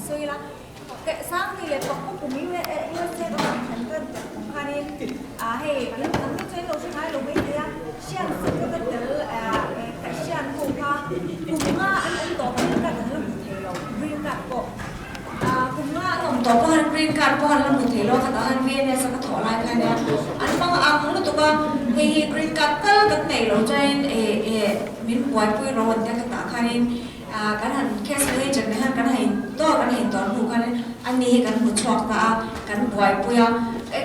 soi la cái sáng thì là cũng cùng yêu xe có thành thành cái cũng khai nên hay cái nó chơi lâu sai lâu mấy thế xiên cái cái xiên cùng anh tổ cái nó là một thể lâu riêng cả bộ cùng ông tổ có hành riêng cả bộ là một thể lâu cái đó hành viên này sẽ có thọ lại cái này anh phong nó tụi con thì riêng cả cái này lâu cho nên mình quay quay rồi thì cái đó khai nên cái hành case này chẳng hạn cái hành toàn bộ cái anh đi cái một chọc ta cái quay quay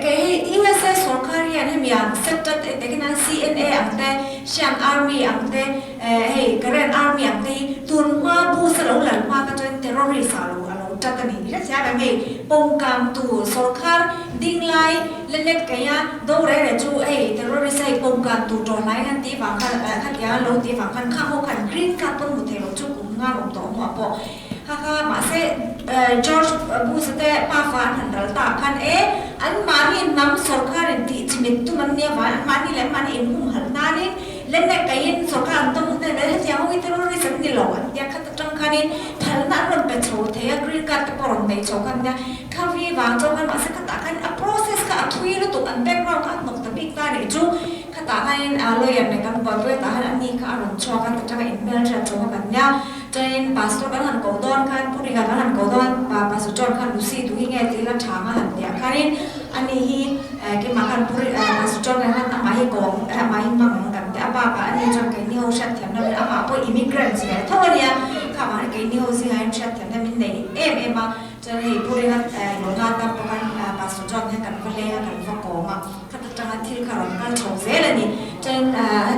cái USA सरकारी है हम यहाँ sector देखिए ना CNA अंते Siam Army अंते Korean Army अंते तुम वहाँ बहुत सारे लोग वहाँ का जो terrorist आलो चाहते नहीं ये क्या है पोंगकाम तू सरकार दिंगलाई लेने कया दो रहे जो terrorist है पोंगकाम तू जोड़ना है ती वांगन क्या लोग ती वांगन खामो खान green card तो मुझे लोग जो कुंगा लोग तो वहाँ पो हाँ मासे जॉर्ज बुश ते पाफान हंडल ताकनอันมานี่น้ำสรการที่จิมิตุมันเนี่ยว่ามานี่แหละมานี่อุ้มหันนานี่เล่นในกายินสรการต้องแต่เนี่ยที่เขาวิจารณ์ริสันนี่หล่ออันที่เขาตั้งคันนี่ทันนั้นมันเป็นโชว์เทียกรีการตะปอนในโชว์กันเนี่ยเขาวิวางโชว์กันมาสักตากันprocess ก็ทุยรู้ตัวอัน background อันนกตะบิกตาเนี่ยจู่ขตากันลอยในกันบ่อยๆตาอันนี้ก็อารมณ์โชว์กันแต่จะไม่เอ็นเมลจะโชว์กันเนี่ยจนพาสต้กันหันโกดอนกันผู้ริการหันโกดอนพาสต้กันลูซี่ดูยังไงที่ละช้างหันเนี่ยคันนี้อันนี้ที่มากันผู้ริพาสต้กันหันมาให้กองมาให้มังกันแต่อาบ้าอันนี้จนแค่นี้เขาชัดเจนนะอาบ้าพวก immigrants เนี่ยทั้งวันเนี่ยข้ามาแค่นี้เขาสิให้ชัดเจนนะมินเนี่ยมาจนให้ผู้ริการโรงงานตั้งประกันพาสต้กันให้กันก็เลยกันฟังกองข้าตั้งแต่ที่เขาการโชว์เสร็จแล้วนี่จน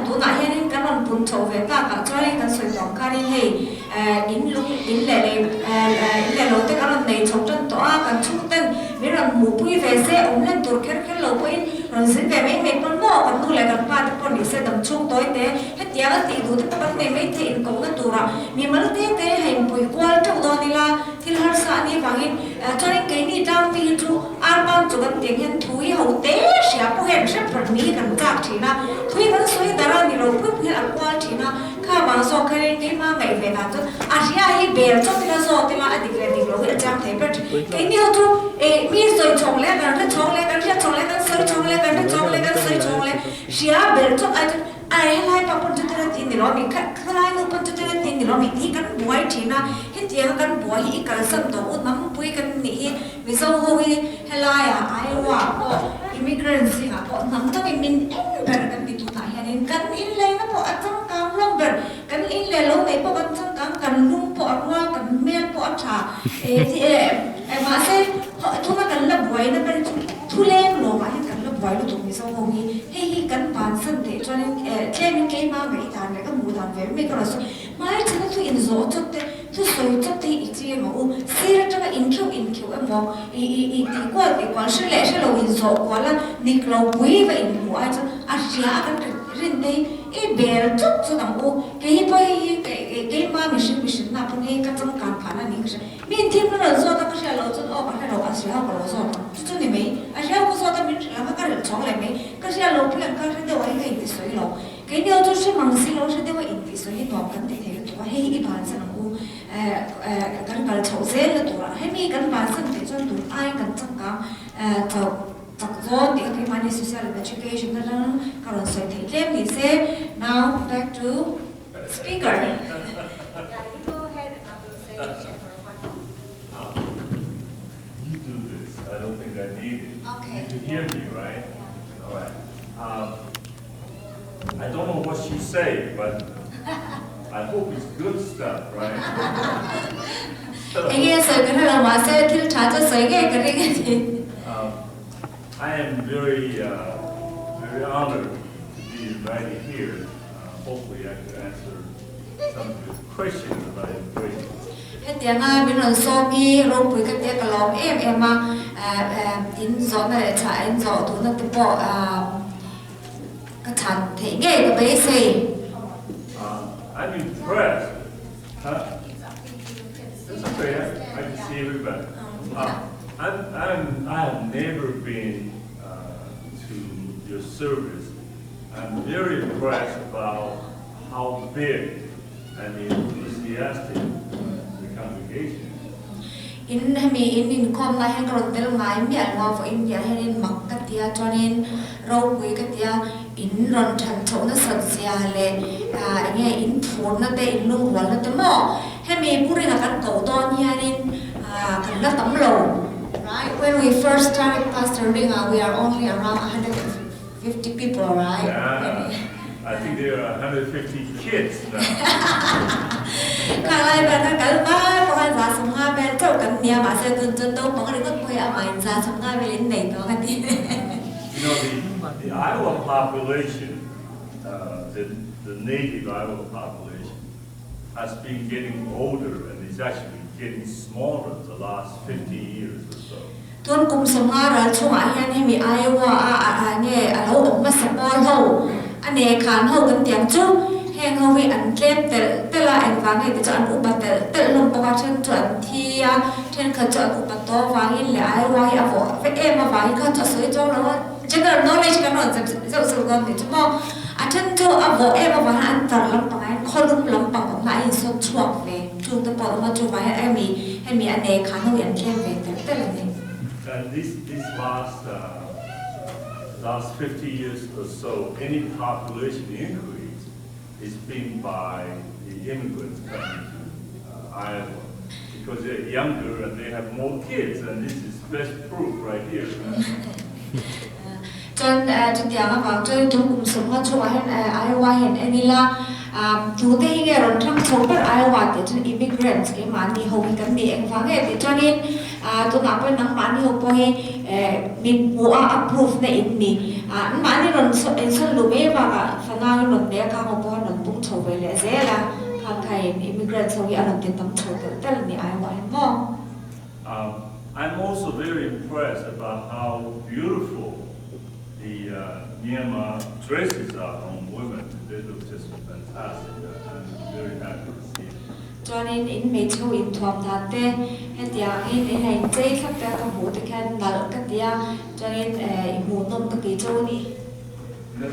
ตัวไหนเนี่ยกันมันปุ่นโชว์เวต้ากันจนให้กันสวยต่อกันให้อินเล่เราแต่กันในช่องจนตัวกันชุดเต้นมีเราหมู่ปุ้ยเวเซ่อมเล่นตัวแค่เราปุ้ยเราสิแบบไม่ปนหม้อกันดูแลกันป้าแต่ปนดิเซ่ดำช่วงตัวเต้ให้เดี๋ยวตีดูแต่ปนไม่ที่อินกงกันตัวเรามีมันเต้ให้ปุ้ยกวาดเจ้าตัวนี่ละที่เราสานี่ฟังอินจนไอ้นี่ดาวตีจูอาร์บังจุกันเตียงเห็นถุยเขาเต้เสียผู้เห็นเสียผลมีกันจากทีนะถุยมันสวยแต่เรานี่เราปุ้ยเห็นอักวาทีนะข้าบางส่วนใครที่มาไม่เวลาจนอาชีพให้เบลจนที่เราสอนที่เราอดีตเราเห็นจำเทปต์แค่นี้เราดูมีสวยชงเล่กันถ้าชงเล่กันถ้าชงเล่กันสวยชงเล่กันถ้าชงเล่กันสวยชงเล่เสียเบลจนไอ้ไล่ปะปนจุดนั้นที่นี่เรามีแค่ไล่ลูกปนจุดนั้นที่นี่เรามีที่กันบวยทีนะเห็นเดียวกันบวยอีกกันสัมตัวอุดน้ำปุยกันนี่วิศวะวิให้ไล่ไอ้ว่าก็อิมิเกรนสิค่ะก็น้ำต้องเป็นมินเอ็นเบอร์กันติดตัวไหนเนี่ยกันอินเลยนะพออัดจังการลงเบอร์กันอินเลยลงในพวกอัดจังการกันลุ่มพออัดว่ากันเมียนพออัดชามาเซ่ทุกกันละบวยนั่นเป็นทุเล่นโลมาให้กันละบวยรู้ตัววิศวะวิให้กันปานสันเดจนแค่นี้เกมมาไม่ทานเลยก็มูทานเวไม่ก็รู้สึกไม่ถึงทุอินโซจุดเตทุสวยจุดที่อีกทีมาเสียจังอินคิวมองอีกกว่าเฉลี่ยเราอินโซกว่าละนี่เราบุยไปอินหัวจนอาชีพกันเรื่องนี้เบลจุดต่างๆเกี่ยไปเกี่ยมามิชนะพวกนี้ก็ต้องการผ่านอันนี้ก็ใช่มีทีมเราโซตั้งแต่เราจนออกให้เราอาชีพเราโซจุดนี้ไหมอาชีพก็โซตั้งแต่เราก็เริ่มช่องเลยไหมก็ใช่เราเพื่อนก็ใช่เดี๋ยวไอ้ก็อินทิสวยเราเกี่ยจะใช่มังสีเราใช่เดี๋ยวอินทิสวยตัวกันที่เที่ยวตัวให้อีบานสันกูกันโชว์เซลตัวให้มีกันบานสันที่จนตัวไอ้กันจังกันจากโซนที่เขามาใน social education นั่นก็เราใส่ที่เล่มนี้เซ่ now back to speaker Go ahead and I will say You do this. I don't think I need it. Okay. You can hear me, right? All right. I don't know what she said, but I hope it's good stuff, right? Anh sợi cái này là mà sẽ thiếu trả cho sợi cái gì? I am very honored to be invited here. Hopefully, I can answer some of your questions about immigration. Hết tiếng bên lần sau mi rồi bùi cái tiếng lom em mà in gió này trả in gió tụi nó tự bỏ cái thằng thế nghe cái bé gì? I'm impressed. Huh? It's okay. I can see everybody. I have never been to your service. I'm very impressed about how big and enthusiastic the congregation is. in com na hen ron tel ngai mi al ngo for India hen in mak ka tia chonin ro pui ka tia in ron than tho na sat sia le nge in phur na te in lung wal na te mo he mi puri na kan ko to ni hanin kan la tam lo right when we first started pastoring we are only around 150 people right I think there are 150 kids now. Càng lại bạn đang cả ba có anh giá sống hai bên chỗ cần nhà mà sẽ dần dần đâu có cái có quay ở ngoài giá sống hai bên lên đỉnh đó cái gì. You know the Iowa population, the native Iowa population, has been getting older and is actually getting smaller the last 50 years or so. Tuân cùng sống hai rồi chung ai anh em bị Iowa nghe lâu ông mà sống bao lâu anh ấy khán hậu gần tiếng chút hẹn hậu vì anh kém tự là anh vang ấy tự cho anh ubat tự lồng bao chân chuẩn thì trên khởi cho anh ubat to vang in lại Iowa hay avo phải em mà vang khởi cho sới cho nó general knowledge cái nó dễ dễ gần thì chúng mo chân cho avo em mà vang anh tận lắm bằng anh khôi lắm lắm bằng lại số chuộc về chung tập bảo mà chung vang em mi anh ấy khán hậu anh kém về tự là gì. And this last 50 years or so, any population increase is being by the immigrants coming to Iowa because they're younger and they have more kids, and this is best proof right here. John tiếng vào chơi chúng cùng sống ở chỗ Iowa hiện anh là chú tây nghe rồi trong số các Iowa thì trên immigrants cái mà đi hầu cái gì anh phán cái thì cho nên tôi nói với năng mà đi hầu coi mình mua approve này ini mà đi rồi sân lùm ấy và phần nào rồi để các họ bỏ rồi bung chầu về lại dễ là hàng thầy immigrants hầu như anh tiền tấm chầu tới là đi Iowa em mong. I'm also very impressed about how beautiful the Myanmar dresses are on women. They look just fantastic. I'm very happy to see it. Cho nên in mấy châu in thuốc thà tê, hết tiệt in này chơi khắp cả các bộ thì cái nở cái tiệt, cho nên bộ nôm cái cái châu đi.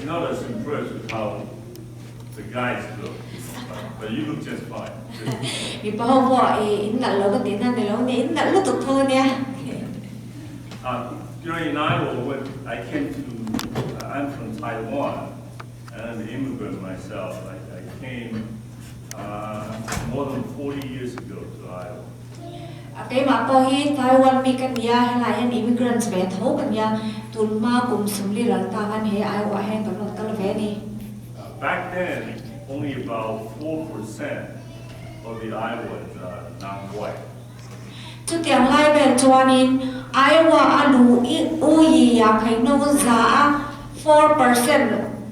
Not as impressed with how the guys look, but you look just fine. Vì bao vợ in nở cái tiệt này lâu này in nở tụt thôi nha. During Iowa, when I came to, I'm from Taiwan, and I'm an immigrant myself. I came more than 40 years ago to Iowa. Cái mà tôi hi Taiwan mi cái nhà hay là anh immigrants về thấu cái nhà tuần mà cùng sống đi lần ta anh hay Iowa hay tụi nó cái về đi. Back then, only about 4% of the Iowans are non-white. Chút tiếng lai về cho nên Iowa alu uyi ya kai no za 4%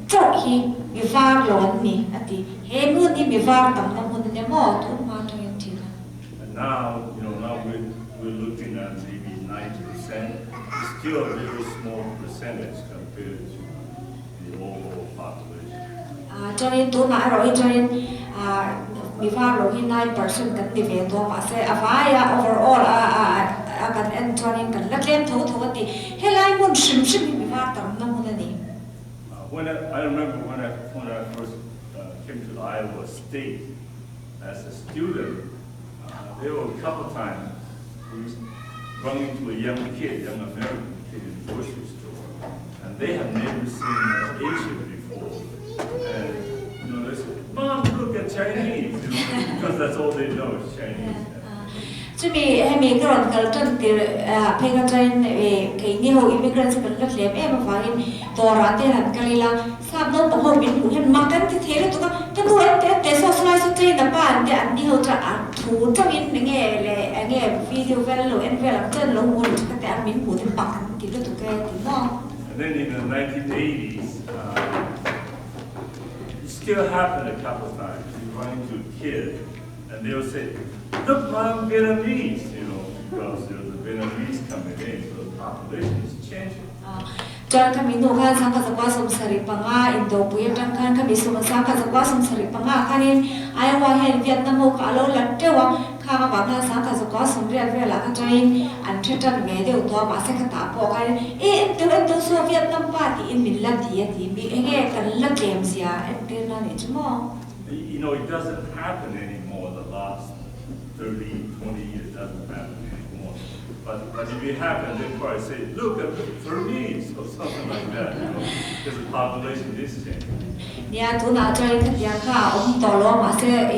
cho hi mi va lon ni ati he nu ni mi va tam na mun ne mo tu ma to yin ti. And now, now we're looking at maybe 90%. It's still a very small percentage compared to the overall population. Cho nên tu na rồi cho nên mi va lo hi 9% kan ti ve to ma se avaya overall kan en cho nên kan la kem tho tho ti he lai mun shim mi va tam na mun ni. I remember when I first came to Iowa State as a student, there were a couple times we run into a young American kid in the grocery store, and they had never seen an Asian before. And they said, "Mom, look at Chinese," because that's all they know is Chinese. Chứ mình cái đoạn cái chân thì phải cái chân cái nhiều immigrants cái lớp lép em mà phải tổ ra tiền hẳn cái là sao nó bảo hộ mình cũng hiện mặc cái thế là tụi cái buổi để socialize cho trên là bạn để anh đi hỗ trợ thú cho mình nghe video về là em về là chân lâu hơn cho cái anh mình muốn thêm bạc thì nó tụi cái thì nó. And then in the 1980s, it still happened a couple of times. You run into a kid, and they'll say, "Look, Mom, Vietnamese," because there's a Vietnamese coming in, so the population is changing. Jangan kami nukan sangka sekwasum sari panga Indo puya jangan kami semua sangka sekwasum sari panga kanin Iowa hen Vietnam ho kalau lattewa kama bangka sangka sekwasum rian rian kan join antretan media tua masa kata po kan itu so Vietnam party in milan dia ti mi enge kan la games ya entirna ni cuma. It doesn't happen anymore. The last 30, 20 years doesn't happen anymore. But if it happened, they'd probably say, look at the Burmese or something like that, you know, because the population is changing. Nia tu na chơi khát tiếng cả ông tỏ lo mà sẽ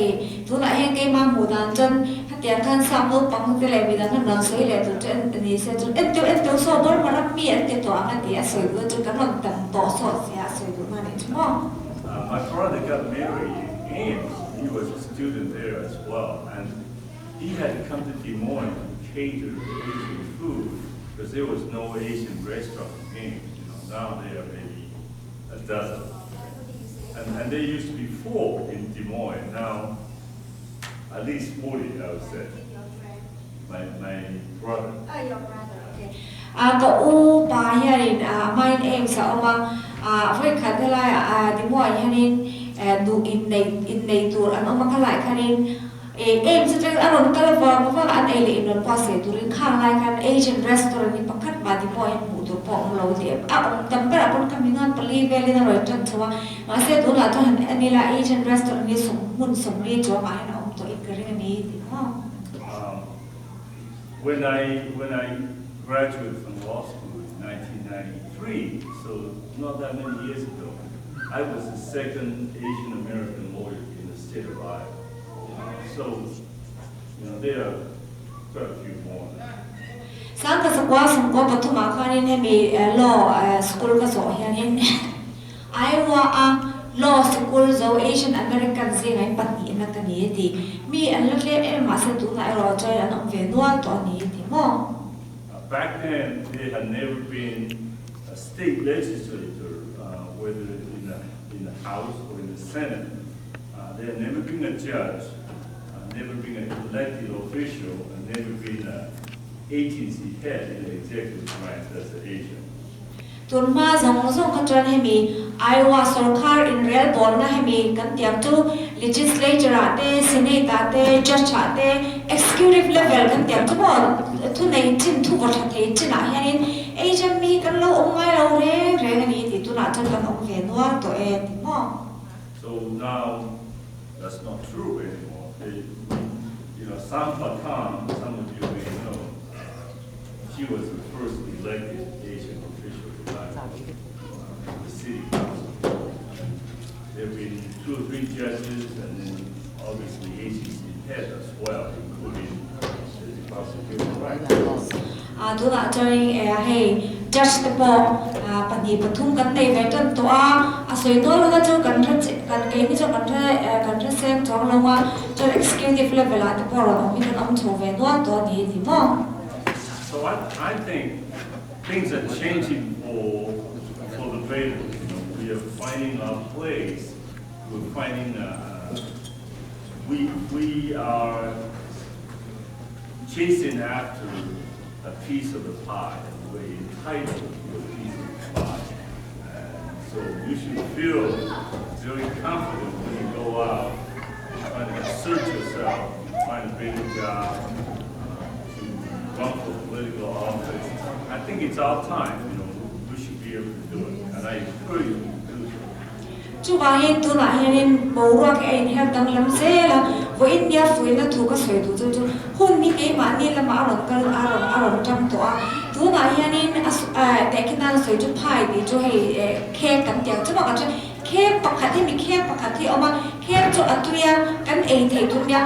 tu na hay cái mang mù đàn chân khát tiếng kan sam lo pang cái này bị đàn kan đàn soi lệ tu chân thì sẽ tu em tu so bor mà rap mi em tu to anh thì soi tu tu kan mang tầm to so sẽ soi tu mà này chứ không? My brother got married in Ames. He was a student there as well, and he had to come to Des Moines to cater Asian food because there was no Asian restaurant in Ames. You know, now there are maybe a dozen. And there used to be 4 in Des Moines. Now, at least 40, I would say. My brother. Oh, your brother. Okay. Cậu bà hiền mai em sợ mà với khán thế lại Des Moines hiền đủ in này tour anh ông mang lại khán em sẽ chơi anh ông tao vào mà anh ấy lại in qua sẽ tour khang lại khán Asian restaurant đi bắt khách mà Des Moines một tour phong lâu thì ông tâm cái là con kami ngon pali về lên rồi chân cho mà sẽ tour là cho anh ấy là Asian restaurant đi sống đi cho mà anh ông tôi cái này đi không? When I graduated from law school in 1993, so not that many years ago, I was the second Asian American lawyer in the state of Iowa. So, you know, there are quite a few more. Sáng cái quá xong có bắt thua mà khai nên mi law school cái số hiện hiện Iowa law school zo Asian American gì ngay bắt nhỉ na cái này thì mi anh lúc đấy em mà sẽ tu lại rồi chơi anh ông về nuôi tao này thì mo. Back then, there had never been a state legislature, whether in the House or in the Senate. There had never been a judge, never been an elected official, and never been an agency head in the executive branch as an Asian. Tuần ma giống cái chuyện hay mi Iowa Sarkar in real ball na hay mi kan tiang tu legislature ate senate ate judge ate executive level kan tiang tu mo tu nei chin tu vật thế chin à hian Asian mi kan lo ong mai lo re ni ti tu na chan kan ong ve no to e ti mo. So now, that's not true anymore. You know, Sam Khan, some of you may know, she was the first elected Asian official in the city council. There have been 2 or 3 judges, and then obviously agency head as well, including the Department of Human Rights. Tu na chơi hay judge the po pani pathum kan nei ve tan to a soi no lo chu kan ke ni chu kan sem chong lo wa cho executive level at po ro mi kan om chu ve no to ni ti mo. So I think things are changing for the better. You know, we are finding our place. We're finding we are chasing after a piece of the pie. We're entitled to a piece of the pie. So you should feel very confident when you go out, trying to assert yourself, find a better job, to run for political office. I think it's our time, you know, we should be able to do it. And I encourage you to do so. Chú bà hiền tu na hiền bầu ra cái anh hẹn tăng làm xe là với India phơi là thu cái sợi tu chú hôn ní cái mà ní là mà aron trăm tuổi tu na hiềnแต่กินนั่นสวยจุดพายดีจูให้แค่กันเดียวจะบอกกันใช่แค่ปกติมีแค่ปกติเอามาแค่จุดอัตุยากันเองเทตุนยา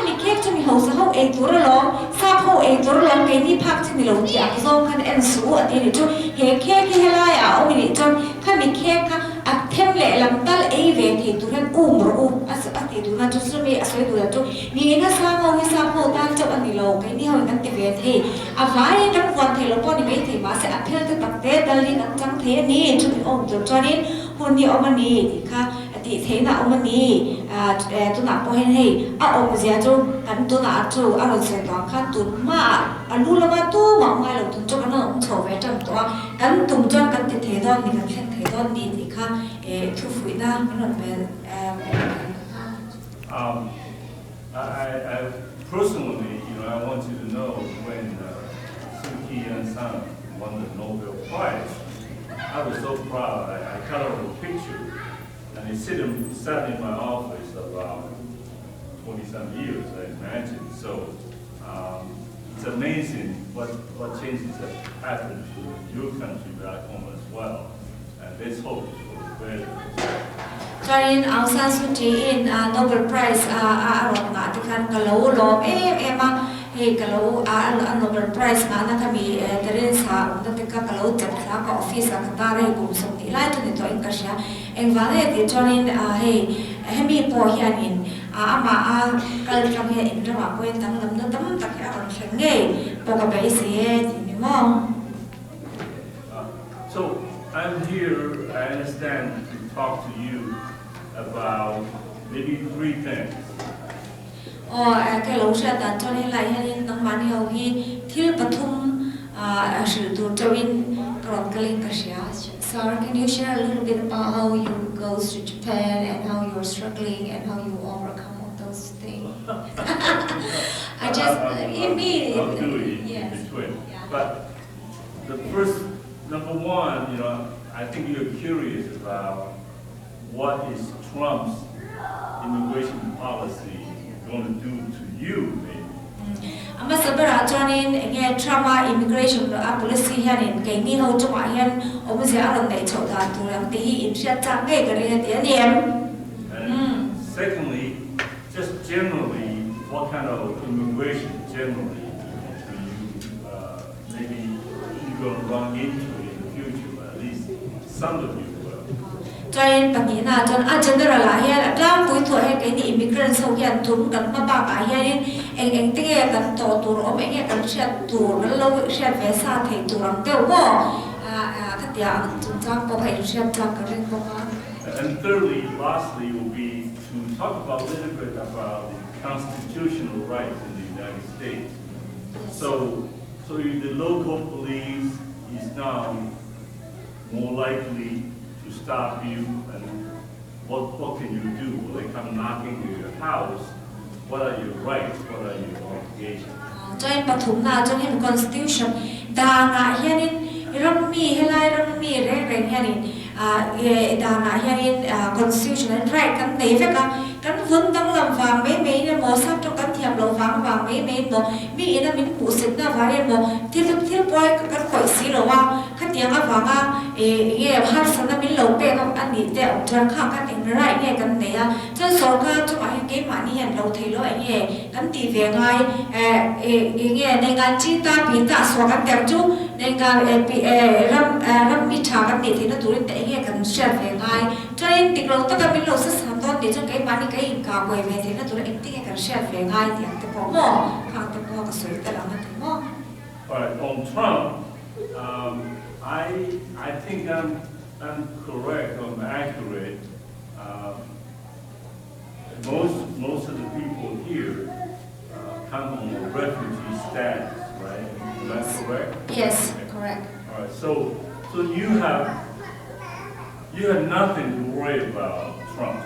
มีแค่จะมีหัวเขาเองตัวละล้อทราบเขาเองตัวละล้อแกนี่พักที่นี่เราที่อ่ะก็คันเอ็นสูอันนี้จูเฮแค่ให้ไล่เอาไม่ได้จนข้ามีแค่ค่ะอัดเทมเละลำตัลเอเวทีตัวนั้นรู้อัดตัวนั้นจุดสุดมีสวยตัวนั้นจูนี่น่าสร้างเอาให้ทราบเขาตั้งจุดอันนี้เราแกนี่เขากันเตเวทีอาไว้ตั้งวันเทเราป้อนนี่เวทีมาเสียอัดเทลจะตักเตะดัลลี่นั่งจังเทนี่จุดนี้จุดจอนี้คนนี้เอามานี่ค่ะติเทน่ะเอามานี่ตัวหนักพอเห็นให้เอามาเสียจูกันตัวหนักจูเอาเราเสียตัวค่ะตุนมารู้แล้วว่าตัวหวังไม่เราตุนจูกันน้องโฉบไว้จังตัวกันตุนจนกันติเทดอนนี่กันเทดอนนี่ที่ค่ะทุกฝ่ายนะมันนั่นเป็นI personally, you know, I want you to know when Suu Kyi Aung San won the Nobel Prize, I was so proud. I cut out a picture, and it sat in my office about 20-some years, I imagine. So it's it's amazing what changes have happened to your country back home as well. And let's hope for better. cho nên Aung San Suu Kyi in Nobel Prize aron nga ti khan kalo lom ema he kalo Nobel Prize nga na kami terin sa unda te ka kalo chat kha ka office ka ta re kum som ti lai tu ni to in ka sha eng wa le ti cho nên he hemi po hian in ama kal kam he in ra ko en tang lam na tam tak ya ron shen nge po ka be si ti ni mo. So I'm here, I understand, to talk to you about maybe 3 things. Cái lỗ sẽ tận cho nên lại hay nông man hiểu hi thiếu pathum sự tu trawin còn cái linh kasya. So can you share a little bit about how you go to Japan and how you're struggling and how you overcome all those things? I just I'll do it yes. in between. But the first, number one, I think you're curious about what is Trump's immigration policy going to do to you, maybe. Ama sabara cho nên nghe Trump immigration policy hian cái ni ho chung hian ông sẽ aron dei chau da tu ram ti hi in sia chang nge cái này ti niệm. And secondly, just generally, what kind of immigration generally do you maybe you're going to run into in the future, at least some of you will. Cho nên bậc nhĩ na cho general là hian đang với tuổi hay cái ni immigrant sau hian thum kan ma ba ka hian eng te ge kan to tur om eng kan sia tur lo sia ve sa thei turam teu bo khatia chung chang po phai sia chang ka ren po ka. And thirdly, lastly, will be to talk about a little bit about the constitutional rights in the United States. So the local police is now more likely to stop you, and what can you do? Will they come knocking to your house? What are your rights? What are your obligations? Cho nên pathum na cho nên constitution da na hian ram mi helai ram mi re hian da na hian constitutional right kan nei ve kan vun dang lam wang me mo sap to kan thiam lo wang me mo mi ina min pu sit na va mo thil boy kan koi si lo wa khatiang a wanga nge har san na min lo pe ka an ni te on tran kha kan eng right nge kan nei a cho sarkar chu ma ke ma ni hian lo thei lo nge kan ti ve ngai nge nei ngan chi ta pi ta so kan tem chu nei ngan ram mi tha kan ni thei na turin te nge kan share ve ngai cho nên tik lo ta ka min lo sa sam don de cho ke ma ni cái cả quay về thì nó tụi em tiếng cái share về ngay thì cái bộ mò hàng cái bộ cái sợi cái làm cái mò. Alright, on Trump, I think I'm correct, I'm accurate. Most of the people here come on a refugee status, right? Is that correct? Yes, correct. Alright, so you have nothing to worry about Trump.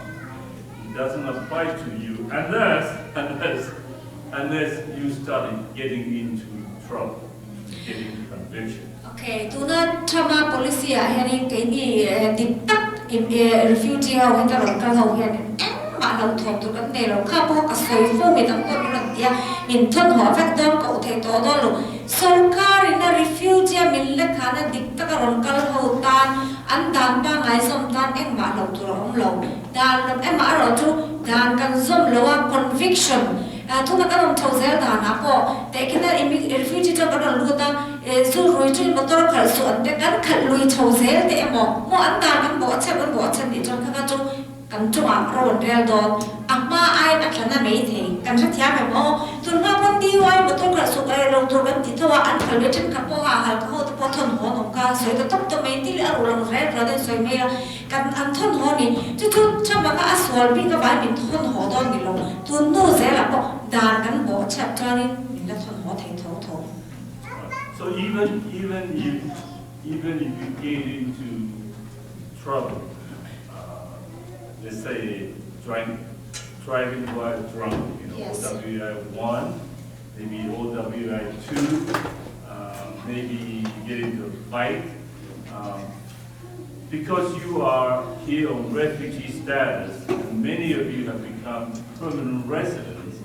Doesn't apply to you unless you started getting into trouble, getting conviction. Okay, tu na Trump policy hian cái ni tip tak refugee ho ta ron ka ho hian ma lo thom tu kan ne lo kha po ka soi fu mi tam ko ron tia min thon ho vek don ko the to do lo sarkar in refugee min le khana dik tak ron kal ho tan an dan ba ngai som tan em ma lo tu rom lo dan em ma ro chu dan kan zom lo a conviction thu na kan thau zel da na ko te kena refugee to kan lu ta su roi chu motor khal su an te kan khal lui thau zel te mo an dan kan bo che ni chon ka chu kan chu a ro rel don akma ai na thana me the kan sa thia me mo tun ma pon ti wai motor khal su ai lo to kan ti thawa an khal le chen ka po ha hal ko to po thon ho no ka soi to top to me ti le ro lang re ro de soi me la kan an thon ho ni chu chama ka aswal bi ka ba min thon ho don ni lo tun no ze la po dan kan bo chat tra ni min la thon ho thei tho tho. So even if you get into trouble, let's say driving while drunk, Yes. OWI 1, maybe OWI 2, maybe you get into a fight. Because you are here on refugee status, and many of you have become permanent residents,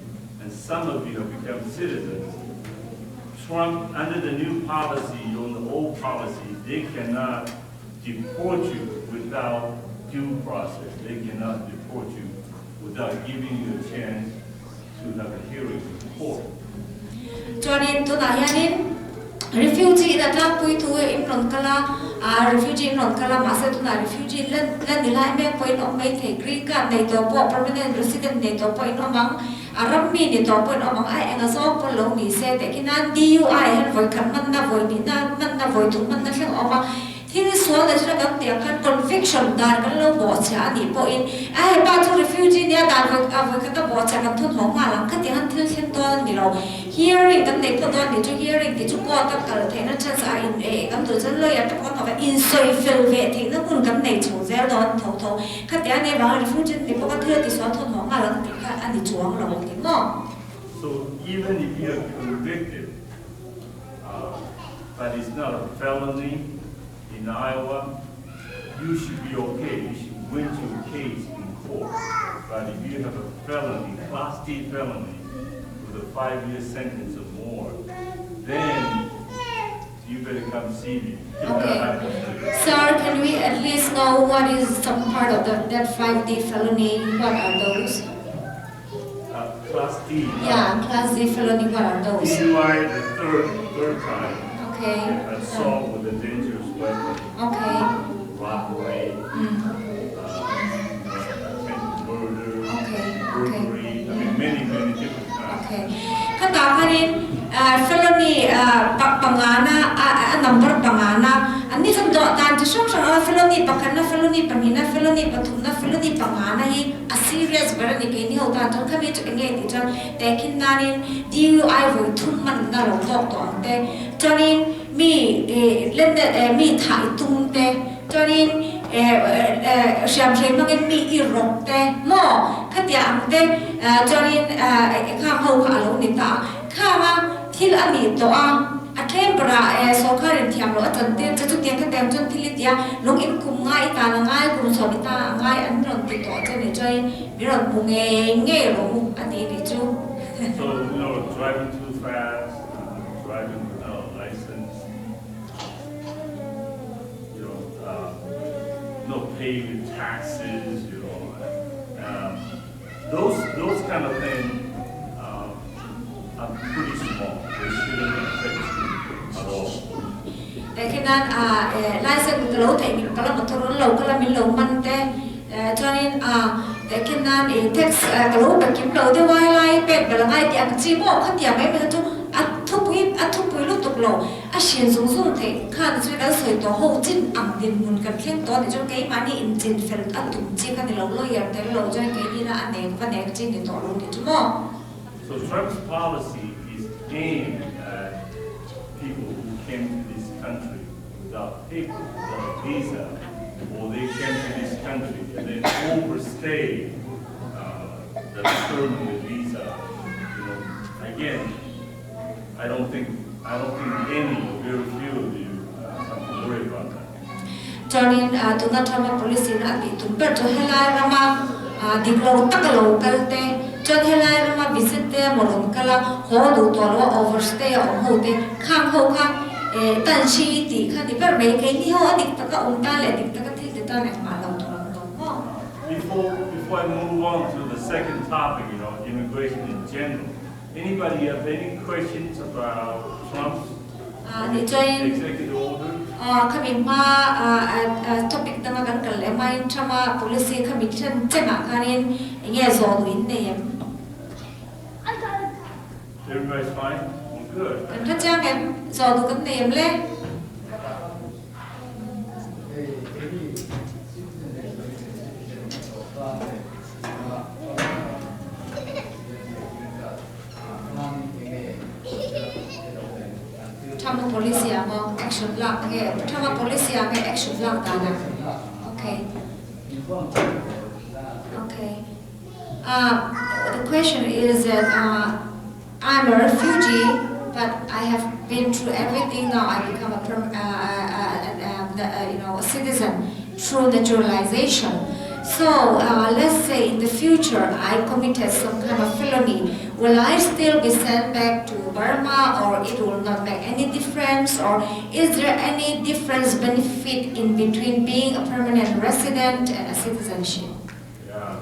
and some of you have become citizens. Trump, under the new policy, on the old policy, they cannot deport you without due process. They cannot deport you without giving you a chance to have a hearing in court. cho nên tôi nói hianin refugee đã làm bùi thu im non kala refugee im non kala mà sẽ tôi nói refugee lên đi lại mấy point ông mấy thầy green card này tổ bộ permanent resident này tổ point ông mang Rammi ni to point ông ai anh azok po lo ni se te kinan DUI han voi kan man na voi ni na voi tu man na thleng oma thil so da chra gam te kan conviction dar kan lo bo cha ni po in ai ba to refugee ni dar voi ka ta bo cha kan thun ho ma lang ka ti han thil chen to ni lo hearing kan nei po don ni chu hearing ti chu ko ta kal the na cha sa in e gam tu chen lo ya ta ko ta in soi fil ve thi na kun kan nei chu zel don tho ka ti ane ba refugee ni po ka thil ti so thun ho ma lang ti ka ani chuang lo So even if you are convicted, but it's not a felony in Iowa, you should be okay. You should win your case in court. But if you have a felony, Class D felony, with a 5-year sentence or more, then you better come see me. Okay. Sir, can we at least know what is some part of that 5D felony? What are those? Class D. Yeah, Class D felony, what are those? DUI the third time. Okay. Assault with a dangerous weapon. Okay. Robbery. Murder. Okay. Burglary. I mean, many different kinds. Okay. Kata kanin felony pangana number pangana ani kan do tan ti shong felony pakana felony pamina felony pathuna felony pangana hi a serious barani ke ni hota ton khami chu nge ti chan tekin nanin DUI voi thum man na ro tok to ante chonin mi len mi thai tum te chonin siam shem ngin mi I rok te mo khatia amte chonin kham ho kha lo ni ta khama thil ani to a thlem para so kharin thiam lo chan te chu tiang ka tem chon thil tia long in kum ngai ta la ngai kum so ni ta ngai an ron ti to chen ni choi mi ron bu nge ro ani ni chu So, driving too fast, driving without a license, no paying taxes, those kind of things are pretty small. They shouldn't affect you at all.แต่แค่นั้นlicense ก็เราแต่มีก็เรามาทดลองก็เรามีลงมันแต่cho nênแต่แค่นั้นtax ก็เราแบบกินเราได้ไว้ไล่เป็ดแบบไงที่อันจีบบอกเขาที่ไม่เป็นทุกทุกปุยลูกตกลงเสียงสูงเถอะข้าจะไปสวยตัวหูจิ้นอ่างดินมุนกันเข่งตัวในช่วงนี้มันนี่อินจินเฟลตุ้มจีกันในเราเลยอย่างแต่เราจะเกี่ยนี่นะอันนี้วันนี้จิ้นในตัวเราเนี่ยจุ๊บ So Trump's policy is aimed at people who came to this country without papers, without visa, or they came to this country and then overstayed the term of the visa. Again, I don't think any, very few of you have to worry about that. Cho nên chúng ta trong một policy là bị chúng ta cho hết lại ra mà đi lâu tắc lâu cái thế cho hết lại ra mà visit thế một lần cái là họ đủ tuổi là overstay ở hồ thế khang hồ khang tận chi thì khang thì phải mấy cái như họ đi tất cả ông ta lại đi tất cả thì ta lại mà lâu tuổi Before I move on to the second topic, immigration in general, anybody have any questions about Trump's executive order? Kami ma topic na magan kalle mai trama policy kami chena kanin nge zo in ne Everybody's fine? Good. kan ta chang em zo du kan ne le trama policy mo action plan nge trama policy nge action plan ta na okay the question is that I'm a refugee, but I have been through everything. Now I become a citizen through naturalization. So let's say in the future I committed some kind of felony. will I still be sent back to Burma, or it will not make any difference, or is there any difference benefit in between being a permanent resident and a citizenship? Yeah.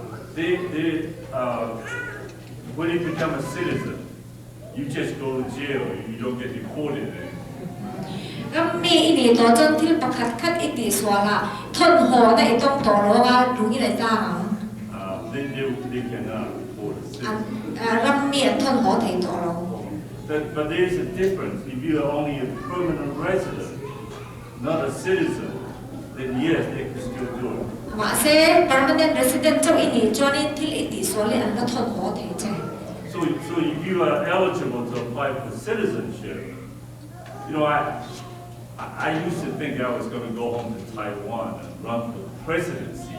When you become a citizen, you just go to jail. You don't get deported anymore. ก็มีอีนี่ตัวจนที่ประคัดคัดอิติสวาละทนหัวได้ต้องต่อรอว่าลุงอีไหนจ้าง They cannot deport a อัน citizen. รับเมียทนหัวไทยต่อรอ But there's a difference. If you are only a permanent resident, not a citizen, then yes, they can still do it. ว่าเซ่ permanent resident เจ้าอีนี่จวนนี่ที่อิติสวาละอันก็ทนหัวไทยใจ So if you are eligible to apply for citizenship, you know, I used to think I was going to go home to Taiwan and run for the presidency,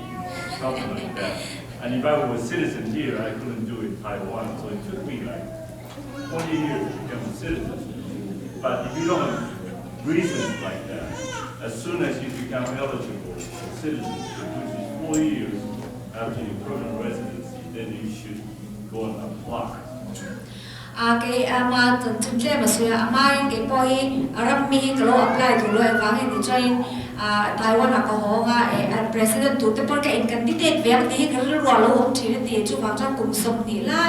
something like that. And if I were a citizen here, I couldn't do it in Taiwan. So it took me like 20 years to become a citizen. But if you don't have reasons like that, as soon as you become eligible for citizenship, which is 4 years after your permanent residency, then you should go and apply. เกมาจนเชื่อมาสุยมายังเก็บปอยรับมีกลัวอัพไลน์ถูกเลยฟังให้ดิฉันไต้หวันก็ฮงpresident ถูกแต่พอแกอินกันที่เด็ดเวียงที่ก็รู้ว่าเราทีนี้จู่ฟังจากกลุ่มสมนี่ไล่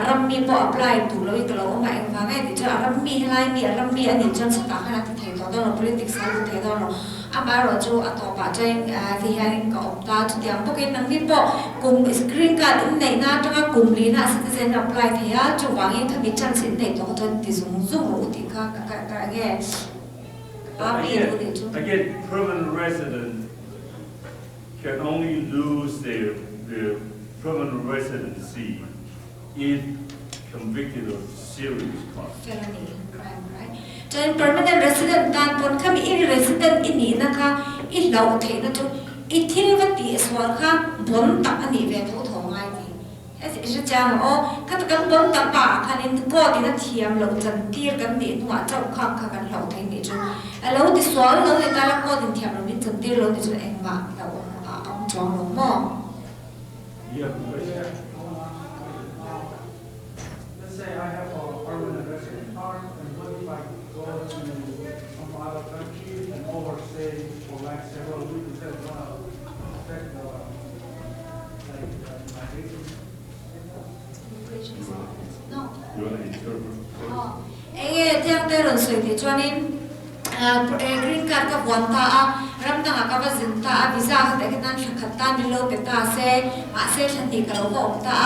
รับมีพออัพไลน์ถูกเลยกลัวว่าฟังให้ดิฉันรับมีไล่มีรับมีอันนี้จนสตาร์ขนาดที่ไทยตอนนั้น politics สายไทยตอนนั้นอามาเราจู่ต่อไปจะที่ให้ก็ออกตาจุดอย่างพวกนั้นที่พอกลุ่ม screen card ในหน้าจังกลุ่มลีน่า citizen apply ที่จู่ฟังให้ถ้ามีจันสินในตัวจนที่สูงที่ก็แก่Again, permanent residents can only lose their permanent residency if convicted of serious crime. felony crime right จน permanent resident การพ้นข้ามี resident อินนี้นะคะอีเราเทนะจุอีที่วัดตีสวรรค์ค่ะพ้นตักอันนี้เวททองไงทีไอ้สิ่งที่จางอ๋อข้าตะกันพ้นตักป่าค่ะนี่ก็ดีนะเทียมเราจันทีกันนี่หัวเจ้าข้างกันเราเทนี่จุเราที่สวนเราในแต่ละก็ดีเทียมเรามีจันทีเราที่จุเองมาเราเอาจองลงมอ Yeah, Let's say I have a permanent resident card, and what if I go to some other country and overstay for like several weeks? Is that gonna affect the my visa? no you want to interpret? tiang teron soi ti chuanin green card ka buan ta a ram na ka ba zin ta a visa ka te kan khat ta ni lo pe ta se ma se than ti ka lo ko ta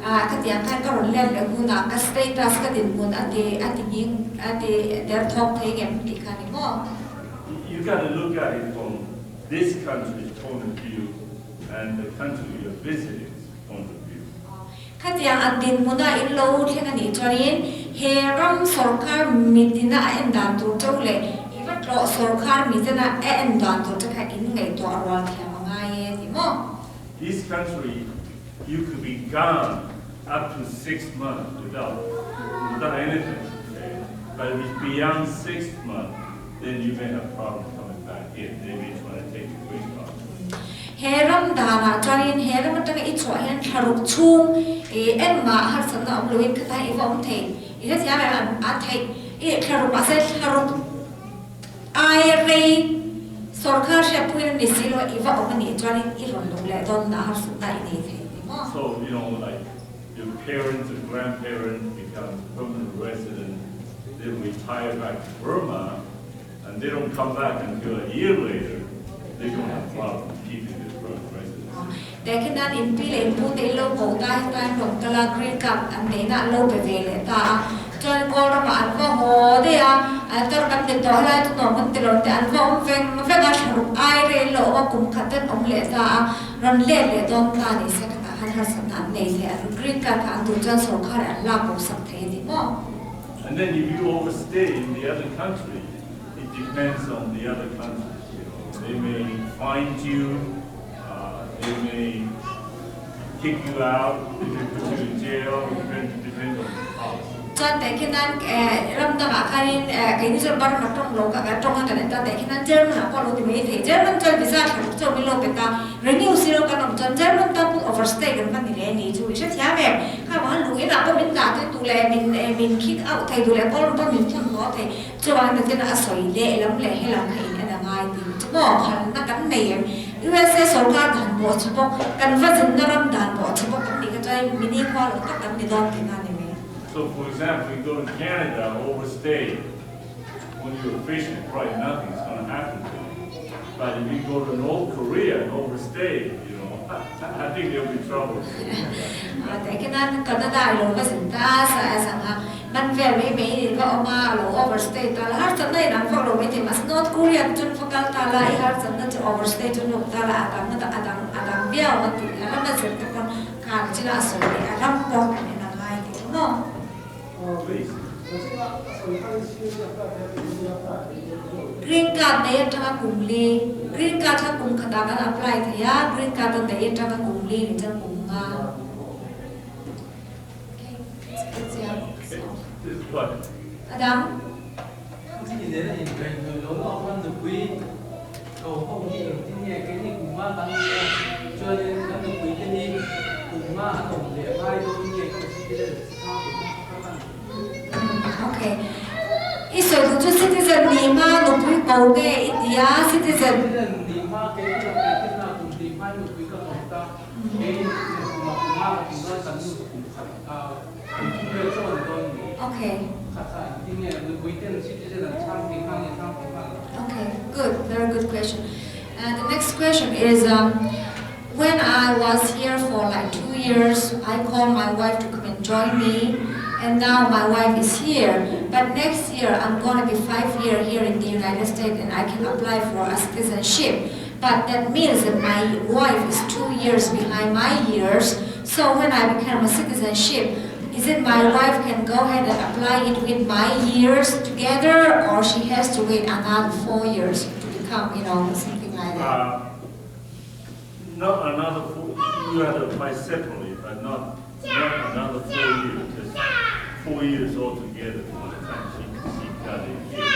a ka tiang kan ka ron lem le hu na ka status ka din mun ati ning ati der thok thei gem ti ka ni mo You got to look at it from this country's point of view and the country you're visiting's point of view. ข้าเจียงอันดินมุนาอินโลเทนันนี่จรินเฮรัมสรคาร์มิตินาเอ็นดันตัวเจ้าเล่อีวัดรอสรคาร์มิตินาเอ็นดันตัวเจ้าแค่อินไงตัวอรวาเทียมง่ายที่มั้ง This country, you could be gone up to 6 months without anything. Okay? But if it's beyond 6 months, then you may have problems coming back in. They may try to take your green card. เฮรัมดานะจรินเฮรัมมันจะอิจฉาเห็นทารุกชุ่มเอ็นมาฮัสนาอมลุยคือไทยฟ้องเทนอีนั่นยังไงอันไทยทารุกมาเซทารุกไอเรสรคาร์เชฟพูดนิสิโลอีว่าอมันนี่จรินอีรอนลงเลยตอนน่าฮัสนาอินี่เทนมั้ง So, you know, like your parents or grandparents become permanent residents, they retire back to Burma, and they don't come back until a year later, they're going to have problems keeping their permanent residence. แต่ขณะนี้พี่เล่นพูดในโลกของใต้หลงกลากรีกับอันนี้น่ะโลกไปเวเลยตาจนก็ระมาอันว่าโหเดียตอนกันติดต่ออะไรตัวน้องมันติดต่อแต่อันว่าเฟงเฟงอาชรุกไอเรโลว่ากุมขัดเต้นอมเลตารันเล่เลยตอนตานี่เสกตาหันหัสนันในเทอันกรีกับอันตุจันสงครามลาบุสักเทดิมั้ง And then if you overstay in the other country, it depends on the other country. You know, they may find you, they may kick you out, they may put you in jail. It depends on the policy. จ John Tekinan Ramdama Karin Kainisan Barma Tom Loka Tonga and Tekinan German Apollo the May German Visa to Milopeta renew zero can John German Temple overstay and Manileni to wish it Yame come on Luin up in that to let me kick out Taylor Bolton in Tomote to one that in a soy Lam Lehilam and a mighty to walk not a name USA so glad and watchable conversion Naram than watchable mini qual of the dog in anime. So for example, you go to Canada, overstay, when you're fishing, probably nothing's gonna happen to you. But if you go to North Korea and overstay, you know, I think there'll be trouble. Tại cáiนั้นก็ได้ลงก็สินตาสายสังหามันแววไม่มีก็ออกมาลง overstay ตาละหาจันได้นังพวกเราไม่ถึงมา North Korea จนพวกกันตาละหาจันนั้นจะ overstay จนลงตาละอาดัมเบี้ยวมันถึงแล้วมันเสร็จแต่คนการจิลาสวยอาดัมปอกเนี่ยนะง่ายดีเนาะ Green card daya tanga kumli, green card ha kum khada kan apply thaya, green card daya tanga kumli ni chan kumga. Okay, let's see. This is what? Adam. Cái gì đấy là những cái người lớn họ ăn được quý cầu không đi được thế này cái gì cũng mang tăng lên cho nên ăn được quý cái gì cũng mang ăn tổng để mai đôi như cái gì sao Okay. Iso tu citizen ni ma no pui kau ge India citizen. Ni ma cái là cùng tìm hai được quý cầu ta cái mà cũng mang cũng nói sẵn được cũng cũng về cho người tôi. Okay. Okay, good, very good question. The next question is, when I was here for like 2 years, I called my wife to come and join me, and now my wife is here. But next year, I'm going to be 5 years here in the United States, and I can apply for a citizenship. But that means that my wife is 2 years behind my years. So when I become a citizenship, is it my wife can go ahead and apply it with my years together, or she has to wait another 4 years to become, you know, something like that? Not another 4, you have to apply separately, but not another 4 years, just 4 years altogether by the time she got it here.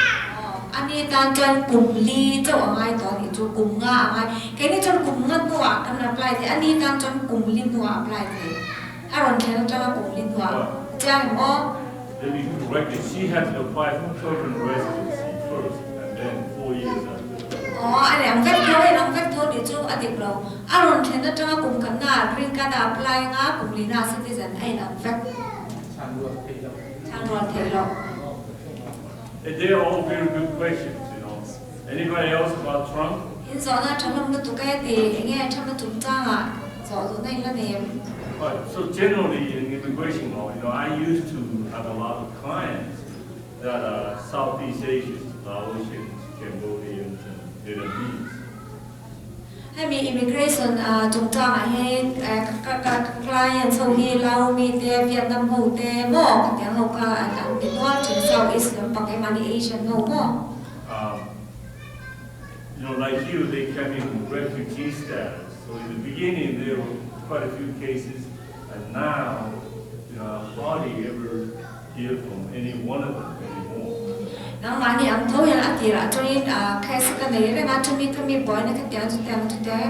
อันนี้ตอนจนกลุ่มลีเจ้าอะไรตอนนี้จนกลุ่มง่าอะไรแค่นี้จนกลุ่มเงินตัวกำลังปลายที่อันนี้ตอนจนกลุ่มลินตัวปลายที่อารมณ์แค่นั้นจะกลุ่มลินตัวจ้างอ๋อ Let me correct it. She had to apply for permanent residency first, and then 4 years after. อ๋ออันนี้อันเวทเขาให้น้องเวทเขาเดี๋ยวจูอดีตเราอารมณ์แค่นั้นจะกลุ่มกันหน้ากรีนการ์ดปลายง่ากลุ่มลีน่าซิติเซนไอ้น้องเวททางรวดเทล They're all very good questions, you know. Anybody else about Trump? อินสอนนะฉันลงมาตุกแก่ตีอย่างเงี้ยฉันมาจุ่มจ้างอ่ะสอนตัวนี้ละเนี่ย Right. So generally in immigration law, you know, I used to have a lot of clients that are Southeast Asians, Laotians, Cambodians, and Vietnamese. ให้มี immigration จุ่มจ้างให้กับคลายอย่างโซฮีเรามีแต่เวียดนามหูแต่หม้ออย่างเราก็อันเป็นว่าถึง Southeast ปักไอ้มัน Asian หม้อ You know, like you, they came in with refugee status. So in the beginning, there were quite a few cases, and now, you know, I hardly ever hear from any one of them anymore. น้องมาเนี่ยอันโตยังอันที่ละจนนี้แค่สักกันเลยนะจนนี้ก็มีบ่อยนะที่จุดเดียว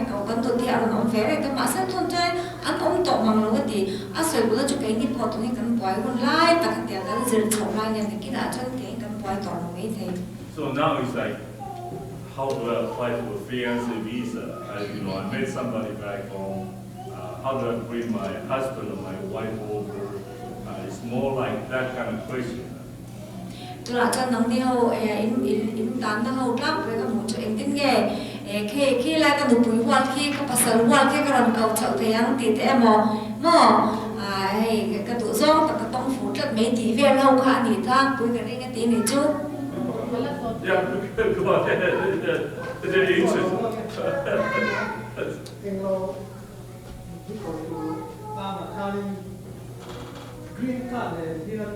เขากันตัวที่อารมณ์อ่อนแอเลยแต่มาสักทุนใจอันอมตกมังรู้ที่อาศัยบุญจุกไอ้นี่พอตัวนี้กันบ่อยคนไล่แต่กันเดียวกันจะชอบไล่เนี่ยแต่กินอาจจะเก่งกันบ่อยต่อหนุ่มเอง So now it's like, how do I apply for a fiancé visa? You know, I met somebody back home. How do I bring my husband or my wife over? It's more like that kind of question. จุฬาจันทร์น้องที่เขาอินตันที่เขาตั้งไว้กับหมู่จุเองที่ไงขี้แรกก็ดูปุ๋ยวันขี้ก็ภาษาวันขี้กระดมเก่าเฉาเทียงติดหม้อกระดูกซ้อมแต่ก็ต้องฝูจัดไม่ตีเวียนเราค่ะนี่ท่าปุ๋ยกันนี่กันตีนี่จุ๊บ Yeah, go ahead. That's interesting. เองเราที่เขาดูตามทางกรีนการ์ดเนี่ยที่นั่น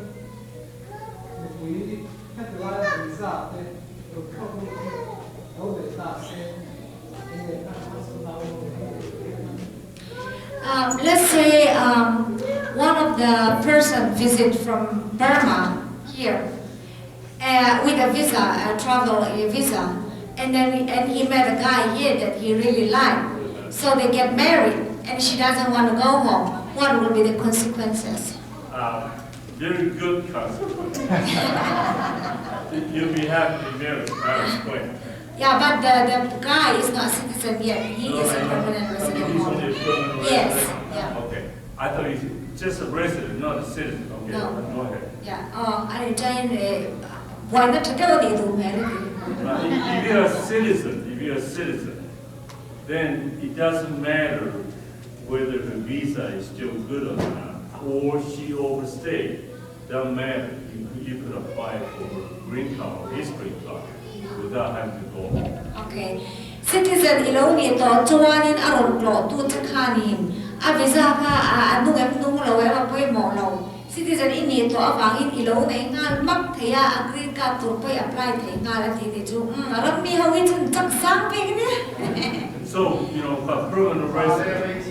คุยแค่ตัววีซ่าเนี่ยเราเข้าไปเราเดินตามเนี่ยLet's say one of the person visit from Burma here with a visa, a travel visa, and he met a guy here that he really liked. So they get married, and she doesn't want to go home. What will be the consequences? Very good consequence. You'll be happy to marry. That's point. Yeah, but the guy is not citizen yet. He is a permanent resident. He's only a permanent Yes, resident? yeah. Okay. I thought he's just a resident, not a citizen. Okay, No. go ahead. Yeah. I try why not to go there to marry? If you're a citizen, then it doesn't matter whether the visa is still good or not, or she overstayed. Doesn't matter. You could apply for a green card or his green card without having to go home. Okay. Citizen iloni to chuanin aron lo tu chakhanin a visa pa anu nung lo wa poi mo lo citizen ini to awangin ilo nei ngal mak theya a green card tur poi apply thei ngal a ti chu ram mi hawi chun chak sang pe ne. So, for permanent resident,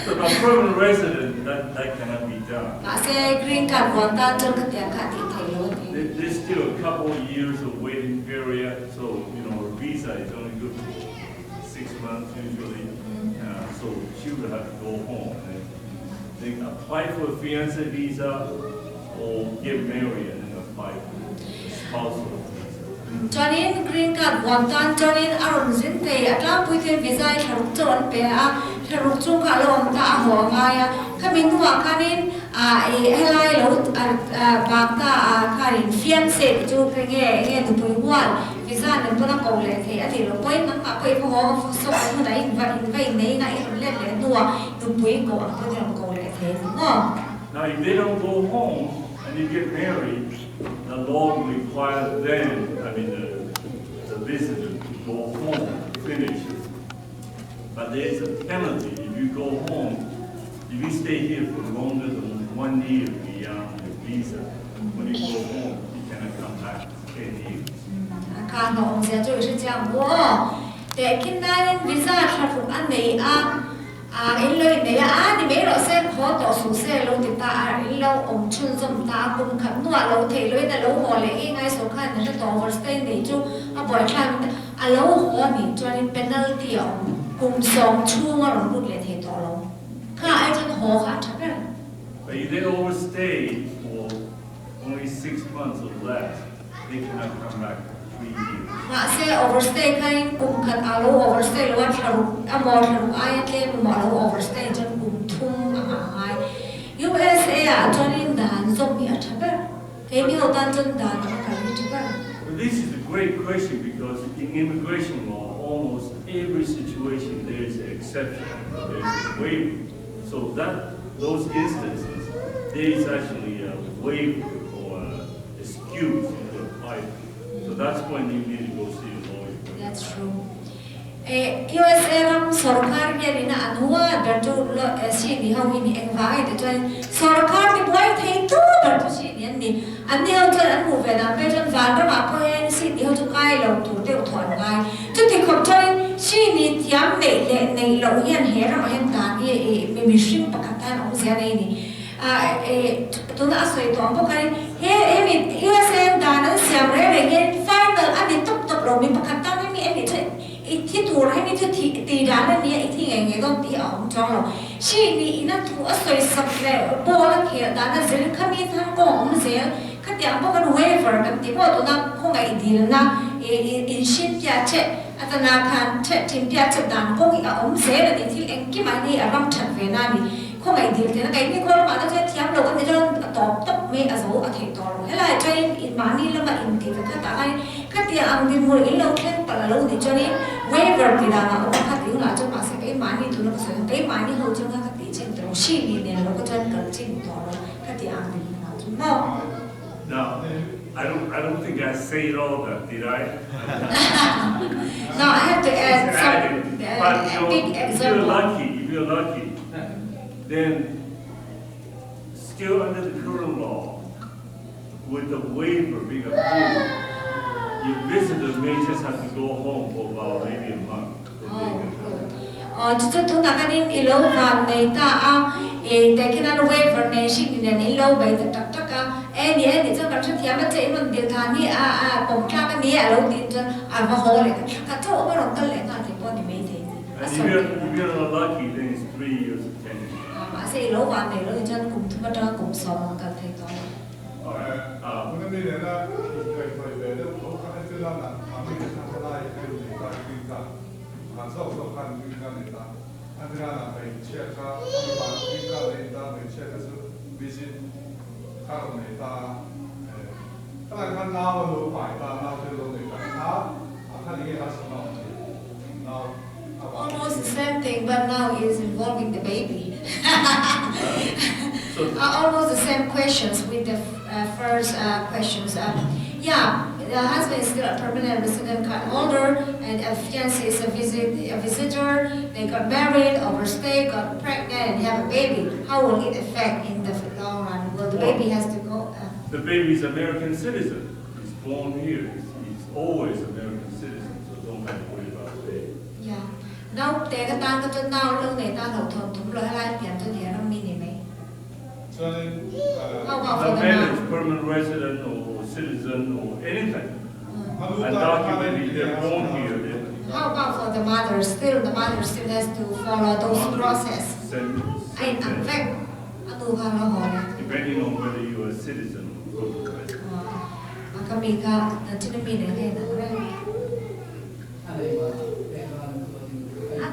so for permanent resident, that cannot be done. Ma se green card won ta chun khatia khati thei lo ni. There's still a couple of years of waiting period, so, a visa is only good for 6 months usually. So she would have to go home and then apply for a fiancé visa or get married and then apply for a spousal visa. Jonin green card won tan jonin aron zin thei atla puite visa tharuk chon pe a tharuk chung ka lom ta ho nga ya kamin nuwa kanin helai lo bakta karin fiancé chu nge tu pui wal visa nan puna ko le the ati lo poi nang ka poi pho ho so ko dai vai nei na i le le nuwa tu pui ko a ko le the no. Now if they don't go home and you get married, the law requires them, the visitor to go home, finish it. But there is a penalty if you go home, if you stay here for longer than 1 year beyond your visa. When you go home, you cannot come back 10 years. 看到我们现在就是这样哦，แต่คิดได้วีซ่าทราฟุกอันไหนอินเลยเนี่ยนี่ไม่เราเส้นขอต่อสู้เส้นเราติดตาอินเราอมชุนสมตากุมขันนัวเราเทเลยแต่เราหัวเลยง่ายสุดขั้นนั่นจะต่อ overstay นี่จู่บ่อยครั้งเราหัวนี่จนเป็น penalty อ่ะกุม2ชั่วโมงเราพูดเลยเทต่อเราค่ะไอ้จนหัวขาดใช่ไหม But if they overstay for only 6 months or less, they cannot come back 3 years. ว่าเซ overstay ใครกุมขัดเรา overstay หรือว่าทารุกมอทารุกไอ้เล่มเรา overstay จนกุมทุ่มไอ้ USA อ่ะจนอินดานส่งมีอัฐบะเกี่ยวกับด้านจนดานอะไรใช่ไหม This is a great question because in immigration law, almost every situation there is an exception, there is a waiver. So those instances, there is actually a waiver or excuse to apply. So that's when you need to go see a lawyer. That's true. USA รังสรการเรียนนะอันหัวดัดจูสิ่งที่เขามีนี่เองว่าไอ้แต่จนสรการที่บ่อยเทตู้ดัดจูสิ่งนี้นี่อันนี้เขาจะอันหูเวลาไปจนวันระหว่างพอเห็นสิ่งที่เขาจะใกล้เราถูกเดี๋ยวถอนง่ายจุดที่เขาใจสิ่งนี้ย้ำในเราเห็นเหตุเราเห็นการที่มีสิ่งประกาศของเสียในนี่ตัวนั้นสวยตัวพวกเขาเฮ้มี USA ด่านั้นเสียงเรื่องอะไรเงี้ยไฟเตอร์อันนี้ตบเรามีประกาศไม่มีอันนี้ที่ถูกให้มีที่ตีด้านนี้ที่ไงต้องตีเอาจ้องเราสิ่งนี้นั่นถูกสวยสักเลยโบลักเขียนด้านนั้นเสียขมิ้นทั้งกองมันเสียขัดยังพวกกันเวฟเวอร์กันที่พวกตัวนั้นคงไอ้ดีนะอินชินพิอาเชอัตนาคารเชทิมพิอาเชด้านคงอีกอ่ะมันเสียแต่ที่เองกี่มันนี่รำชัดเวน่านี่คงไอ้ดีที่นั่นไอ้นี่คนมาแล้วจะเทียมเราก็จะตอบตับไม่อาศัยอัฐิตอเราเฮ้ยอะไรใจอินมานี่แล้วมาอินตีแต่ขัดอะไรขัดยังอันดินมืออินเราแค่ปลาเราดิจนี่waiver ที่ด้านนั้นเราขัดอยู่หน้าจนมาเสกไอ้มานี่ตัวเราก็เสกไอ้มานี่เขาจะขัดตีเช่นตัวสิ่งนี้เนี่ยเราก็จะเกิดจริงตัวเราขัดยังดินหน้าจนเนาะ Now, I don't think I say it all that, did I? No, I have to add some But big if you're lucky, then still under the current law, with the waiver being approved, your visitor may just have to go home for about maybe a month. Oh, good. Chú tôi nói cái này lâu và này ta để khi nào waiver này xin thì này lâu vậy thì chắc thì cho các chuyện mà chạy mình điều thản thì bóng ra cái này lâu tin cho mà hồ lại cái chỗ mà nó cần lại ngàn thì bọn thì mấy thế. And if you're not lucky, then it's 3 years of tenure. Mà sẽ lâu và này lâu chân cùng thứ ba cùng sống cần thấy đó. 오늘 내가 이거에 혹한 줄라나 아무리 상사라에 그러니까 그러니까 가서 속한 그러니까 아들아나 배치가 그러니까 내다 배치에서 비진 가로내다 딱 나와로 봐이다 나들로 내가 다 아까 이게 가서 나 Almost the same thing, but now is involving the baby. Almost the same questions with the first questions. The husband is still a permanent resident card holder, and a fiancé is a visitor. They got married, overstayed, got pregnant, and have a baby. How will it affect in the long run? Well, the baby has to go. The baby is American citizen. He's born here. He's always American citizen, so don't have to worry about the baby. Yeah. Now, they got down to now. Look, they down to life. Yeah, to the other minute. 저는 How about No for the matter mom? it's permanent resident or citizen or anything. 한국 Undocumented, they're born here. How about for the mother? Still, the mother still has to follow those process. In fact, Depending on whether you're a citizen or permanent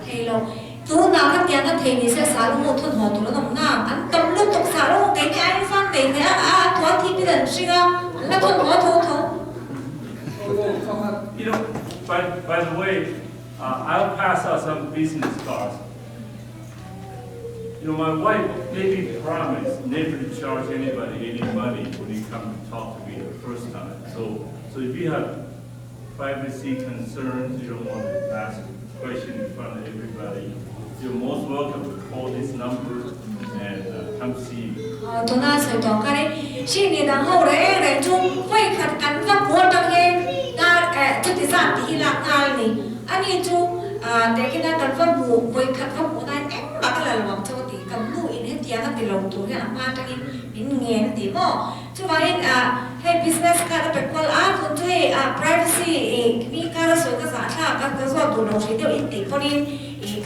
resident. Tú nào các nhà các thầy thì sẽ xả lúc một thôn hồ tụi nó nằm nam anh tâm lúc tục xả lúc cái này anh phan tiền thế thoát thì bây giờ suy ra là thôn hồ thôn. You know, by the way, I'll pass out some business cards. You know, my wife maybe promised never to charge anybody any money when you come to talk to me the first time. So if you have privacy concerns, you don't want to ask a question in front of everybody, you're most welcome to call this number and come see me. Tôi nói sự đó cái đấy, xin đi đằng hậu đấy để chung quay khát cắn vấp buồn trong nghe, ta chút thì giảm thì lạc ngay này, anh đi chung để cái nào cắn vấp buồn quay khát vấp buồn này em bắt cái là làm cho thì cầm mũi hết tiền hết tiền lòng tuổi cái làm ma cho nên nghe nó thì mò, chứ vậy hay business cái đó phải quan không thôi privacy cái cái đó số cái giá cả cái số tụ đầu thì đều ít tỷ cho nên I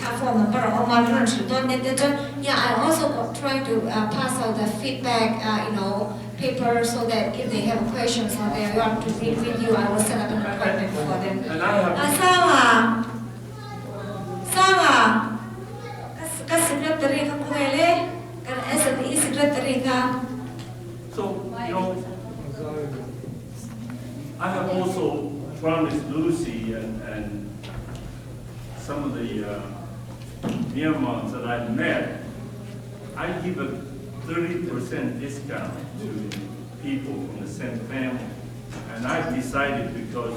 also try to pass out the feedback, paper so that if they have questions or they want to meet with you, I will set up an appointment for them. And I have Sama, kas secretary ka kumele, kan SME secretary ka. So, you know, I have also promised Lucy and some of the Myanmars that I've met, I give a 30% discount to people from the same family. And I've decided because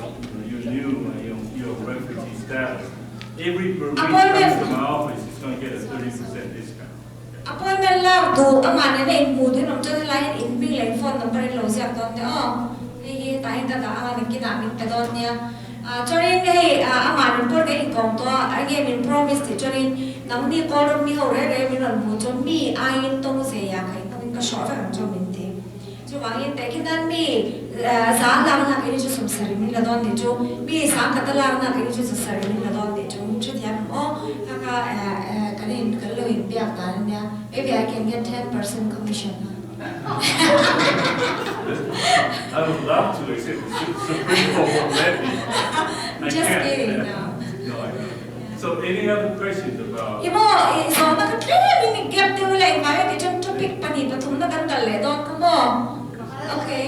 you're new and you're refugee status, every Burmese comes to my office is going to get a 30% discount. Appointment lang to amana na inputin ng chan lain inbing like phone number lo siya don ni tayo ang ginamit pa don niya. Chorin hey amana por ke ingkong to again in promise ti chorin nang ni call mi ho re mi ron mo chon mi ain tong se ya kai tong ka short ang chon min ti. Jo wangin te kidan mi sa lang na ke ju sum sari mi la don ni jo mi sa ka ta lang na ke ju sum sari mi la don ni jo chu thiam ka kanin kaloin biak ta nya maybe I can get 10% commission. I would love to, except the Supreme Court won't let me. I Just can't. kidding, no. No, I can't. So, any other questions about? Ibo, so nakakaya mi gap din wala yung kaya di jam topic pa ni patum na gandal le don ka mo. Okay.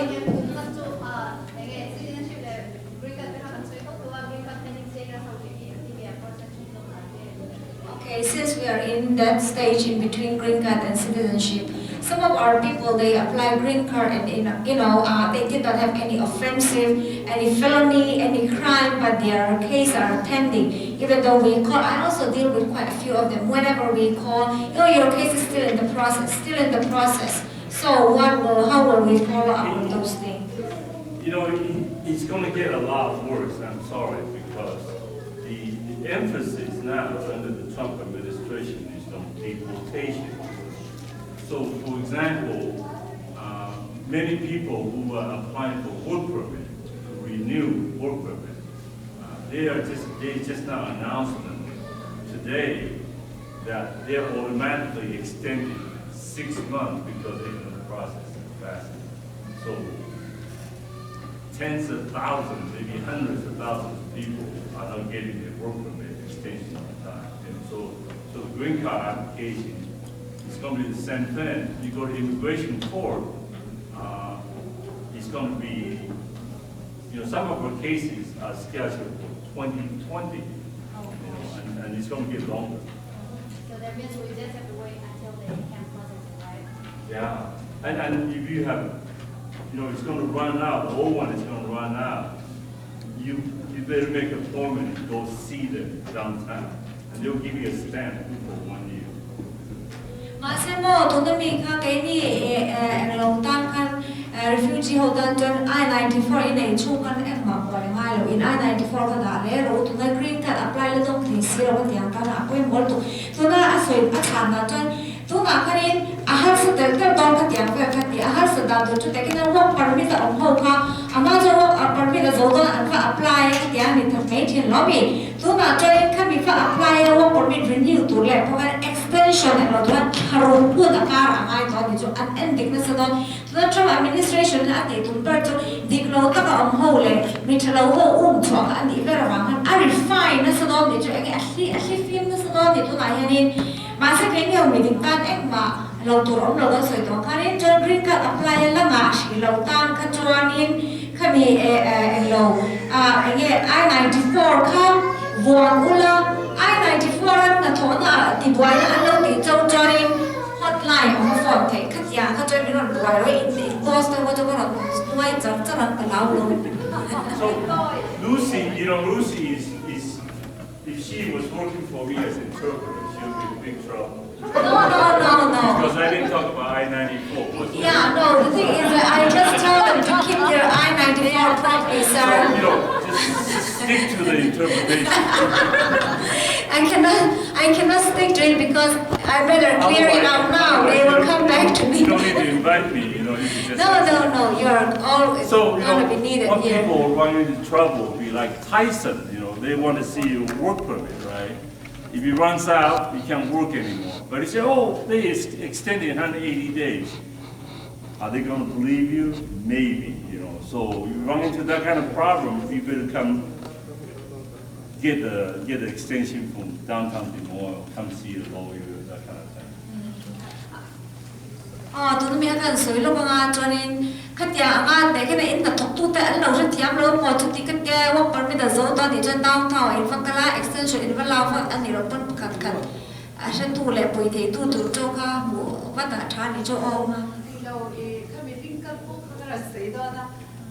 Okay, since we are in that stage in between green card and citizenship, some of our people, they apply green card and they did not have any offensive, any felony, any crime, but their case are pending. Even though we call, I also deal with quite a few of them. Whenever we call, your case is still in the process. So how will we follow up on those things? You know, it's going to get a lot worse, I'm sorry, because the emphasis now under the Trump administration is on deportation. So, for example, many people who are applying for work permit, to renew work permit, they just now announced them today that they're automatically extended 6 months because they're in the process of passing. So tens of thousands, maybe hundreds of thousands of people are not getting their work permit extension on time. And so the green card application is going to be the same thing. You go to immigration court, it's going to be, some of our cases are scheduled for 2020, and it's going to get longer. So that means we just have to wait until they become positive, right? Yeah, and if you have, it's going to run out, the old one is going to run out, you better make an appointment and go see them downtown, and they'll give you a stamp for 1 year. Masemo tunami ka kaini long kan refugee holder ton I-94 in a chukan ekma pare malo in I-94 ka dale ro tunai green card apply le dong thi sira wa tiang ka na ko mol tu tuna asoi achana ton tuna kanin ahar sa tel ka dong ka tiang ka ti ahar sa da tu te kin work permit a ho ka ama jo work permit a zo don an ka apply ka tiang ni thak mai thin lobby tuna join ka mi ka apply work permit renew tu le ko extension and lo harun put a car amai to ni jo unending na sa don the Trump administration na ate tum per to diklo ta ka ho le mi thalo ho cho ka ani vera wang a refine na sa don ni jo actually film na sa don ni to na yanin ma sa ke nge mi din tan ek ma lo tur om lo soi to ka ni jo green card apply la ma shi lo tan ka chuanin khami lo nge I-94 ka von ula I-94 na thona ti boy na lo ti chau charin hotline on phone the khatya ka choi min on boy ro in post to to ko noi char charan ka law lo So Lucy, Lucy is if she was working for me as interpreter, she would be in big trouble. no Because I didn't talk about I-94. yeah no the thing is that I just told them to keep their I-94 properly sir Just stick to the interpretation. I cannot stick to it because I better clear it out now. They will come back to me. You don't need to invite me, you can just... No, you're always So, going to be needed what here. people run into trouble be like Tyson, they want to see your work permit, right? If it runs out, you can't work anymore. But you say, they extended 180 days. Are they going to believe you? Maybe, So you run into that kind of problem, you better come get the extension from downtown Des Moines, come see the lawyer, that kind of thing. Tụi mình cần sửa lúc mà cho nên khách nhà ăn để cái này in tập tục tu tại lâu rất thiam lâu một chút thì cái work permit là dấu to thì trên downtown in phân cái lá extension in phân lao phân anh rồi phân cần sẽ tu lại bồi thế tu từ châu ca mùa bắt đã trả đi châu Âu mà Lâu thì các mình tin các quốc các là xảy ra đó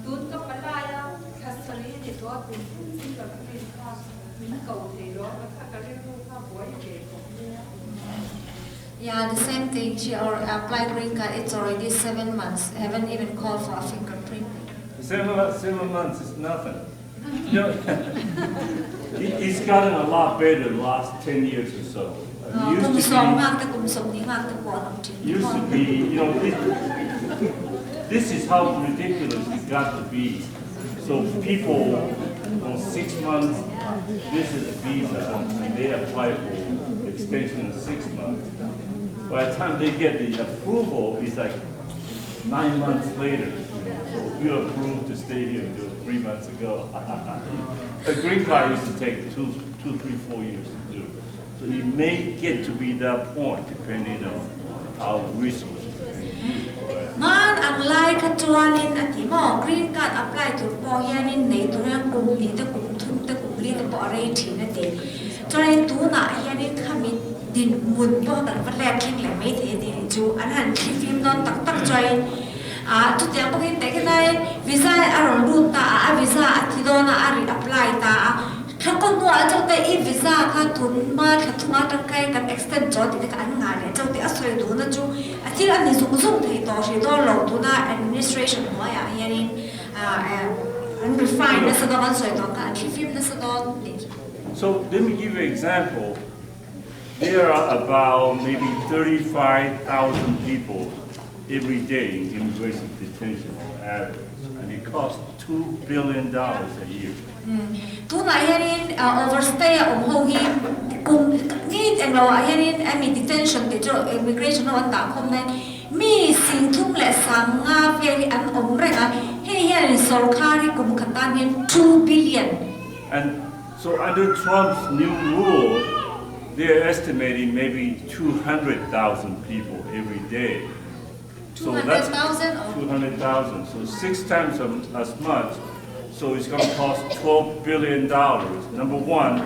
tụt các vấn đề đó các xử lý thì đó tụt xin các mình có mình cầu thì đó các cái liên quan các buổi về Yeah, the same thing. She applied green card. It's already 7 months. Haven't even called for a fingerprint. 7 months is nothing. It's gotten a lot better the last 10 years or so. Used to be, this is how ridiculous it got to be. So people on 6 months, this is a visa, and they apply for extension of 6 months. By the time they get the approval, it's like 9 months later. So you approved to stay here until 3 months ago. A green card used to take 2, 3, 4 years to do. So you may get to be that point depending on our resources. Man ang lai ka chuanin ati mo green card apply to po hianin nei tu rang kum ni te kum thum te kum li te po arei thin ati chuanin tu na hianin khamit din mun po tan va lek thing le mai the ti chu an han thi film non tak chuain tu tiang pakin te ke nai visa aron lu ta a visa ati do na ari apply ta khang kon no a chau te I visa kha thun ma kha thuma tak kai kan extend jo ti ka an nga le chau te asoi du na chu athil an ni sung sung thei to shi do lo tu na administration ma ya yanin an refine na sa do an soi to ka thi film na sa do ni So let me give you an example. There are about maybe 35,000 people every day in immigration detention average, and it costs $2 billion a year. Tu na hianin overstay ho hi kum ni en lo hianin ami detention te jo immigration no ta khom nai mi sing thum le sang nga ve an renga he hianin sarkari kum khatan hin 2 billion. And so under Trump's new rule, they're estimating maybe 200,000 people every day. So that's 200,000 or 200,000. So 6 times as much. So it's going to cost $12 billion. Number one,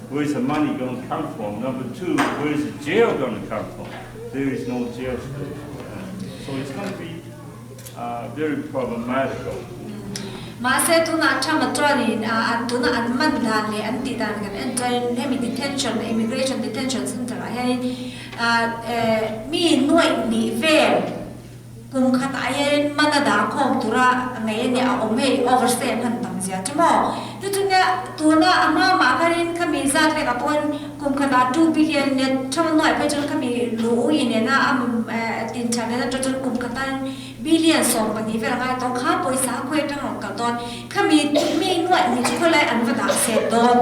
where's the money going to come from? Number two, where's the jail going to come from? There is no jail space. So it's going to be very problematical. ma se tu na chama trani an tu na an man dan le an ti dan kan en join hemi detention immigration detention center hianin mi noi ni vel kum khat ayen manada khom tura ngai ne a ome overstay han tam sia chmo tu tu ne tu na ama ma karin khami za le ka pon kum khata 2 billion ne chama noi pe chon khami lu ine na am tin chane na chon kum khata billion som pani ve ngai to kha poisa khoi tang ka ton khami mi noi ni chu lai an va da se don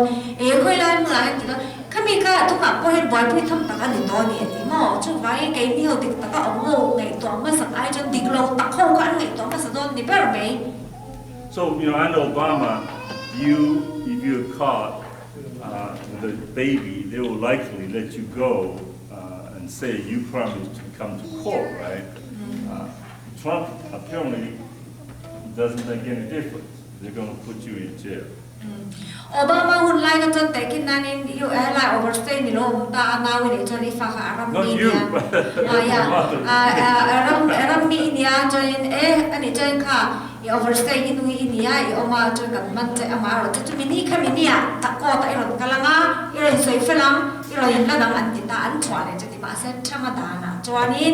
e khoi lai ma lai ti khami ka tu ma ko hen boy pui tham ta ka ni to ni ti mo chu vai cái ni ho tik ta ka ong ho ngai to ma sang ai chon dik lo ta khong ka ngai to ma sa don ni per me. So, under Obama, if you're caught with a baby, they will likely let you go and say you promised to come to court, right? Trump apparently doesn't make any difference. They're going to put you in jail. Obama hun lai ka chon te kin nanin you lai overstay ni lo ta na wi ni chon ifa ka aram Not ni you, ya aram mi ni ya chon ani chon kha i overstay in wi ni ya I oma chon kan man che ama ro chu mi ni kha mi ni ya ta ko ta ro kalanga I ro soi felang I ro in la dang an ti ta an chwa le che ti ma se thama da na chwanin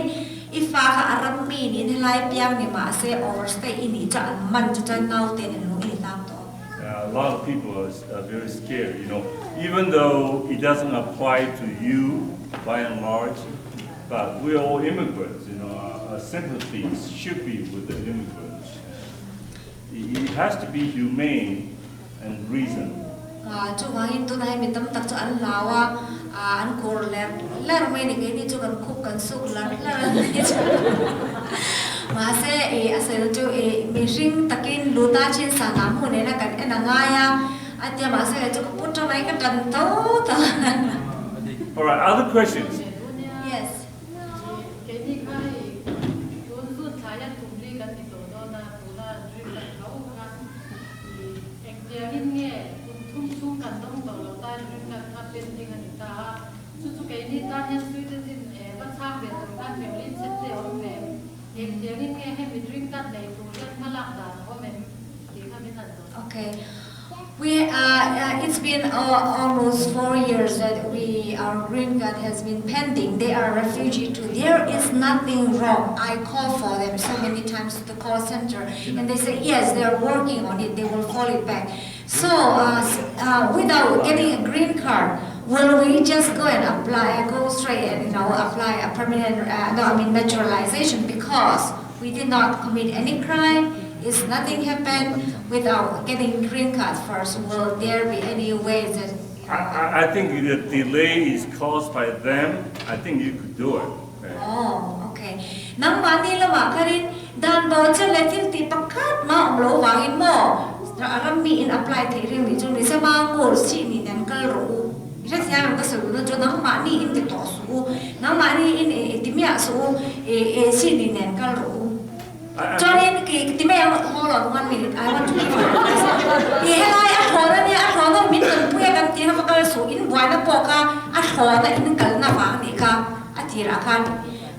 ifa ka aram mi ni lai piang ni ma se overstay in ni cha an man chon nau te ni lu ni tam to. A lot of people are very scared, even though it doesn't apply to you by and large, but we're all immigrants, our sympathies should be with the immigrants. It has to be humane and reasonable. Chu wangin tu nai mi tam tak chu an lawa an kor ler mai ni ke ni chu kan khup kan suk lar ni chu ma se asel chu mi ring takin luta chin sa nam hu ne na kan ena nga ya atia ma se chu put to mai ka tan to ta. All right, other questions? Yes. Cái đi khai luôn luôn thái nhất cùng đi gần thì tổ đó là duyên là khâu khăn thì anh kia nghe thung thung cần đông tổ đầu tay duyên là khăn bên đi gần ta chú cái đi ta nhân suy đến thì vẫn sang về tổ khăn về lên sẽ đều về anh kia nghe hay bị duyên cắt này tổ dân mà làm đàn của mình thì khăn bên này. Okay. It's been almost 4 years that our green card has been pending. They are refugee too. There is nothing wrong. I call for them so many times to the call center, and they say yes, they are working on it. They will call it back. So without getting a green card, will we just go and apply, go straight and apply a permanent, naturalization because we did not commit any crime? Is nothing happened without getting green card first? Will there be any ways that? I think the delay is caused by them. I think you could do it. Okay? Oh, okay. Nang mani lama karin dan voucher letil ti pakat ma omlo wangin mo. Aram mi in apply thi ring ni chung ni sa ma ngor si ni nan kal ro. Ira siya ka su no jo nang mani in ti to su. Nang mani in ti mia su si ni nan kal ro. Cho nên cái mẹ họ là ngon mình ai mà chụp thì hay là ăn thò đó nha ăn thò đó mình cần bùi cái tiền nó có số in vài nó bỏ cả ăn thò đó in cái nó vàng này cả ăn chỉ là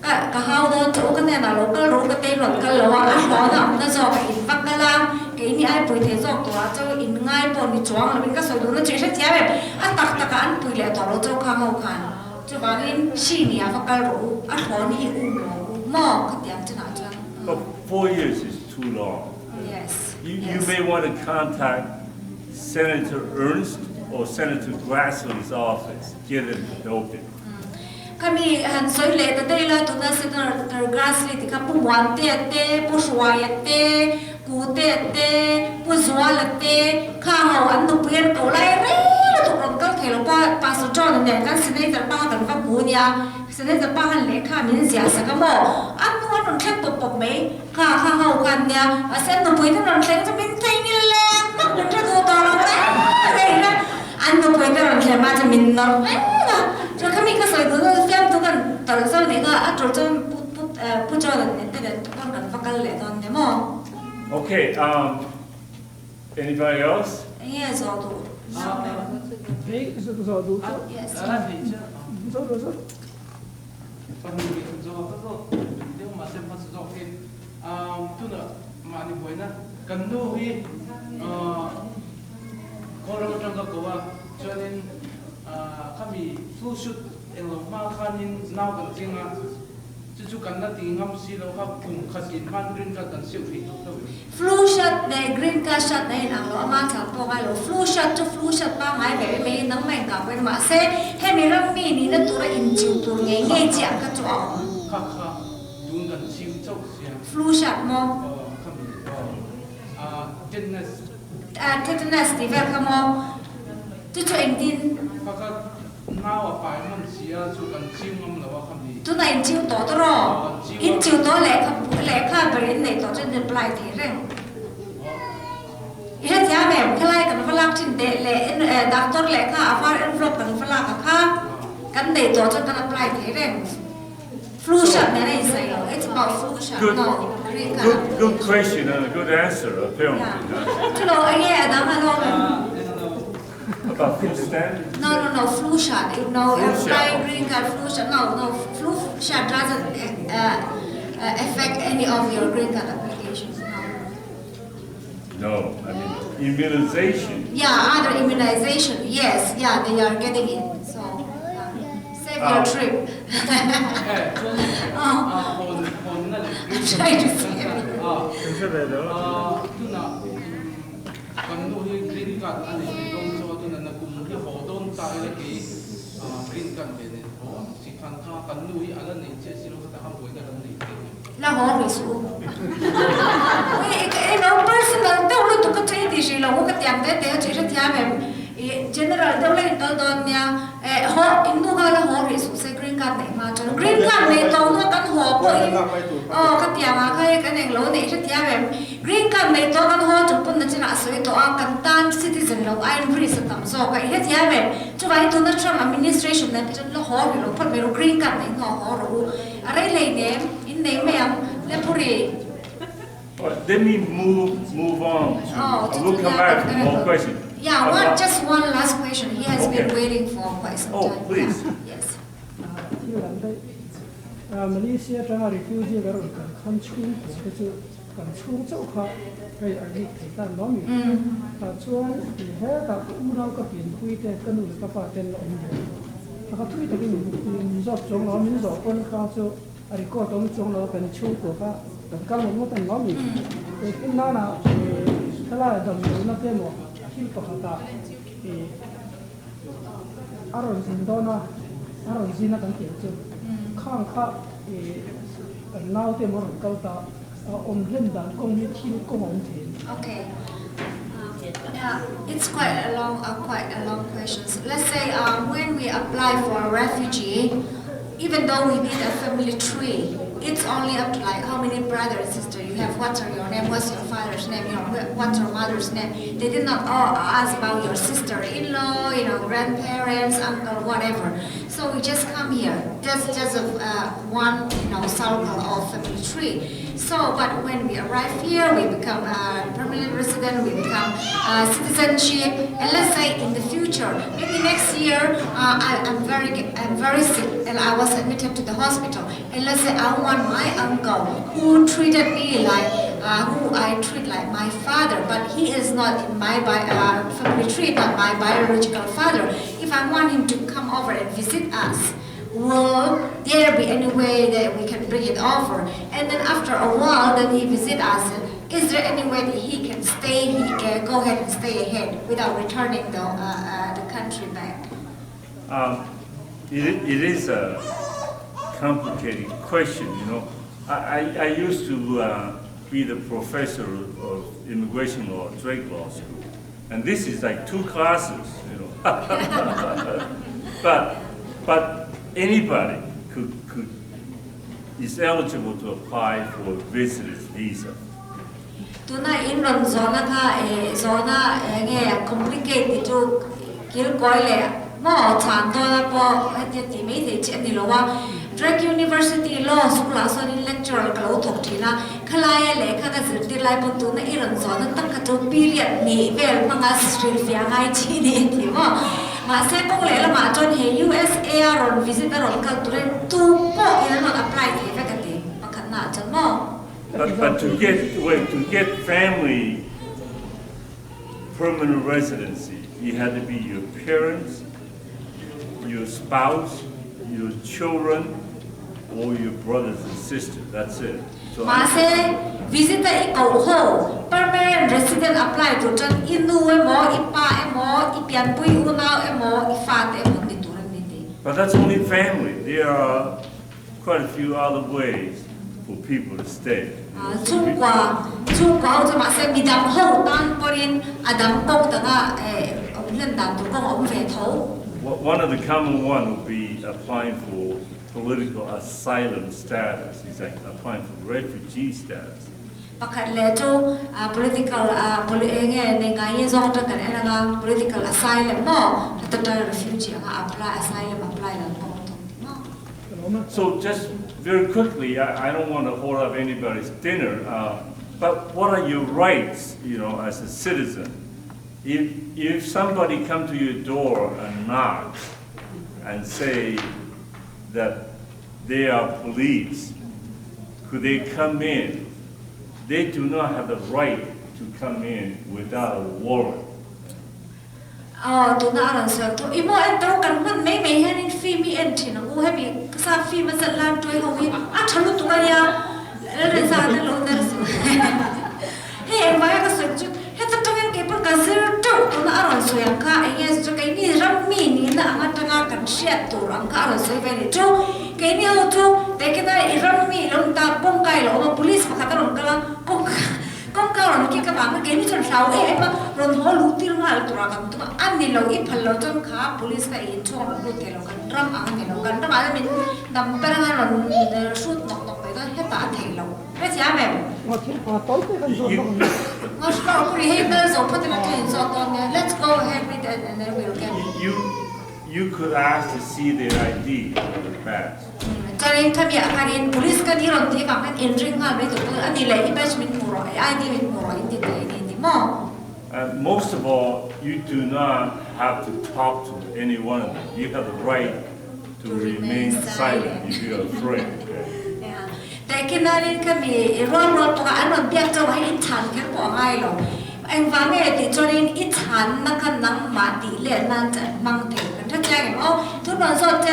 cái hao đó chỗ cái này là lỗ cái tên lỗ cái lỗ ăn thò đó nó do cái in vắt cái làm cái này ai bùi thế do tòa cho in ngay bỏ đi choáng là mình cái số đó nó chỉ sẽ chém vậy ăn tắc ăn bùi lại tòa lỗ cho khang hậu khăn cho vàng in xì nhỉ vắt cái lỗ ăn thò này lỗ mò cái tiền cho nào cho. But 4 years is too long. Yes. You may want to contact Senator Ernst or send it to Grassley's office, get it open. Kami han soi le ta dei la tu na se tar Grassley ti ka pu wan te pu shwa te ku te pu zwa te kha ho an tu pien ko lai re la tu ron ka thelo pa so jon ne kan se nei tar pa kan ka pu nya se nei tar pa han le kha min sia sa ka mo an tu ron thep pop me kha ho kan nya a sen no pui ron theng ta min thai ni le ma ku ta do ta la re na an tu pui ron theng ma ta min no cho kami ka soi tu fiam tu kan tar so ni ka a tro jon pu cho ne te de kan kan fa kal le don ne mo Okay, anybody else? yes all tu Hey, is it so do? yes So do so. Nếu mà xem phát rõ thì tu nữa mà đi với na cần đâu hi có đâu trong cái câu cho nên kami flu shoot em lòng ma khanin nào cần tiếng à chú cần là tiếng ngâm xí lâu khắp cùng khát in man green card cần siêu thị đâu flu shot này green card shot này nang lo ma thang po kai lo flu shot pa ngai be me nang mai ka pe ma se he mi ram mi ni na tu ra in chiu tu nge nge chiang ka cho khá đúng cần siêu châu xí flu shot mo kami tetanus tetanus ti ver ka mo tu cho in tin các nào ở phải mình xí chú cần siêu ngâm là kami tu na in chiu to ro in chiu to le kha be in nei to chen de plai thi reng he ja me khlai kan falak chin de le in doctor le kha afar envelope kan falak kha kan nei to chen kan apply thi reng flu shot ne nei sai lo it's about flu shot Good. no green card Good question and a good answer, apparently. tu lo ai da ma lo About food stamp? no flu shot no Flu apply shot. green card flu shot no flu shot doesn't affect any of your green card applications no No, I mean immunization. yeah other immunization yes yeah they are getting it so save your trip hồn là I'm trying to save it tu na cần đâu hi green card anh ấy đông cho tu na cùng cái hồ đông tại là cái green card này này chỉ cần tha cần đâu hi anh ấy chỉ xin lỗi ta không quên cái này la ho ri su e no personal te lo tu ka tre di shi lo ka tiam te chi ra tiam em general te lo to don nya ho indu ga la ho ri su se green card nei ma cho green card nei to no kan ho po in ka tiam ma kai kan eng lo nei ra tiam em green card nei to kan ho chu pun na china soi to kan tan citizen lo ai free sa tam so ka he tiam em chu vai tu na Trump administration na pi lo ho ri lo phat me lo green card nei no ho ro are le ne name ma'am lepuri Let me move on. We'll come back to more questions. yeah just one last question he has been Okay. waiting for quite some Oh, time please. yesที่หลังได้มาเลเซียจะรีฟิวจีก็รู้กันคันชูก็จะกันชูเจ้าค่ะไปอันนี้ที่ตั้งน้องมีแต่ช่วงที่แห่กับอู้เราก็เปลี่ยนคุยแต่กันหนุ่มกับป้าเต้นละองค์แล้วก็ทุยแต่กันหนุ่มมีจอบจงเรามีจอบคนข้าวเจ้าอันนี้ก็ต้องจงเราเป็นชูตัวค่ะแต่กันหนุ่มก็เป็นน้องมีแต่ที่นั่นนะถ้าเราดำเนินนักเต้นว่าที่ปกติอารมณ์สินโดนะอารมณ์สินนักเต้นเจ้าข้างข้าน้าวเต้นมันก็ตาอมเล่นดังกงมีที่กงองเห็น okay yeah, it's quite a long question. So let's say when we apply for a refugee, even though we need a family tree, it's only up to like how many brothers and sisters you have, what's your name, what's your father's name, what's your mother's name. They did not ask about your sister-in-law, grandparents, uncle, whatever. So we just come here, just one circle of family tree. So, but when we arrive here, we become a permanent resident, we become citizenship, and let's say in the future, maybe next year, I'm very sick, and I was admitted to the hospital, and let's say I want my uncle who treated me like, who I treat like my father, but he is not in my family tree, not my biological father. If I want him to come over and visit us, will there be any way that we can bring it over? And then after a while, then he visit us, is there any way that he can go ahead and stay ahead without returning the country back? It is a complicated question, you know. I used to be the professor of immigration law at Drake Law School, and this is like 2 classes, you know. but anybody is eligible to apply for a visitor's visa. Tuna in ron zona ka zona nghe complicated to kil koi le mo chan to na po ti me the chen ni lo wa Drake University Law School aso ni lecturer ka lo thok thina khalaya le kha ka zir ti lai po tu na in ron zona tak ka to period ni vel manga street fia ngai chi ni ti mo ma se ko le la ma chon he USA ron visitor ron ka tu ren tu po in ron apply ti fa ka ti ma khan na chan mo. But to get family permanent residency, you had to be your parents, your spouse, your children, or your brothers and sisters. That's it. So visitor ikaw ho permanent resident apply to jan inu mo ipa mo ipian pui unaw mo ifate mo dituran niti. But that's only family. There are quite a few other ways for people to stay. Chungwa ho ma se midam ho tan porin adam kok tanga len dam tu kong ve tho. One of the common one would be applying for political asylum status. He's like applying for refugee status. Pakat le tu political political asylum mo total refugee apply asylum apply lang po. So just very quickly, I don't want to hold up anybody's dinner, but what are your rights, you know, as a citizen? If somebody comes to your door and knocks and say that they are police, could they come in? They do not have the right to come in without a warrant. Tu na ran sa tu imo entro kan man me hanin fi mi entri na u hebi sa fi ma san lam tu ho wi a thalu tu ya re sa na lo na su he ma ka sa chu he ta tu ke por ka zir tu na ran so ya ka ai yes tu kai ni ram mi ni na ma ta nga kan shet tu ram ka ran so ve ni tu kai ni ho tu de ke na ram mi lo ta pong kai lo ma police ma ka ta ron ka pong con cao là cái bạn nó kém chân sáu ấy mà rồi họ lú tiêu ngài tụi nó cầm tụi anh đi lâu ít phần lâu chân khá police cái in cho nó lú tiêu lâu cần ram ăn thì lâu cần ram ăn mình đâm bên ngay rồi suốt nọc nọc vậy đó hết cả thì lâu cái gì em nó sao cũng đi hết rồi put it in so let's go ahead with it and then we'll get it. You could ask to see their ID or the badge. Cho nên khi mà anh in police cái đi rồi thì bạn anh entry ngay với tụi anh đi lấy badge mình mua rồi ID mình mua rồi thì thì mo. Most of all, you do not have to talk to any one of them. You have the right to remain silent if you're afraid. Tại cái này khi mà rồi tụi anh nó biết cho hay in thằng cái bỏ ngay rồi. Anh vắng nghe thì cho nên ít thằng nó cần nắm mà tỷ lệ năng mang thể rất là ô thứ đó rồi chứ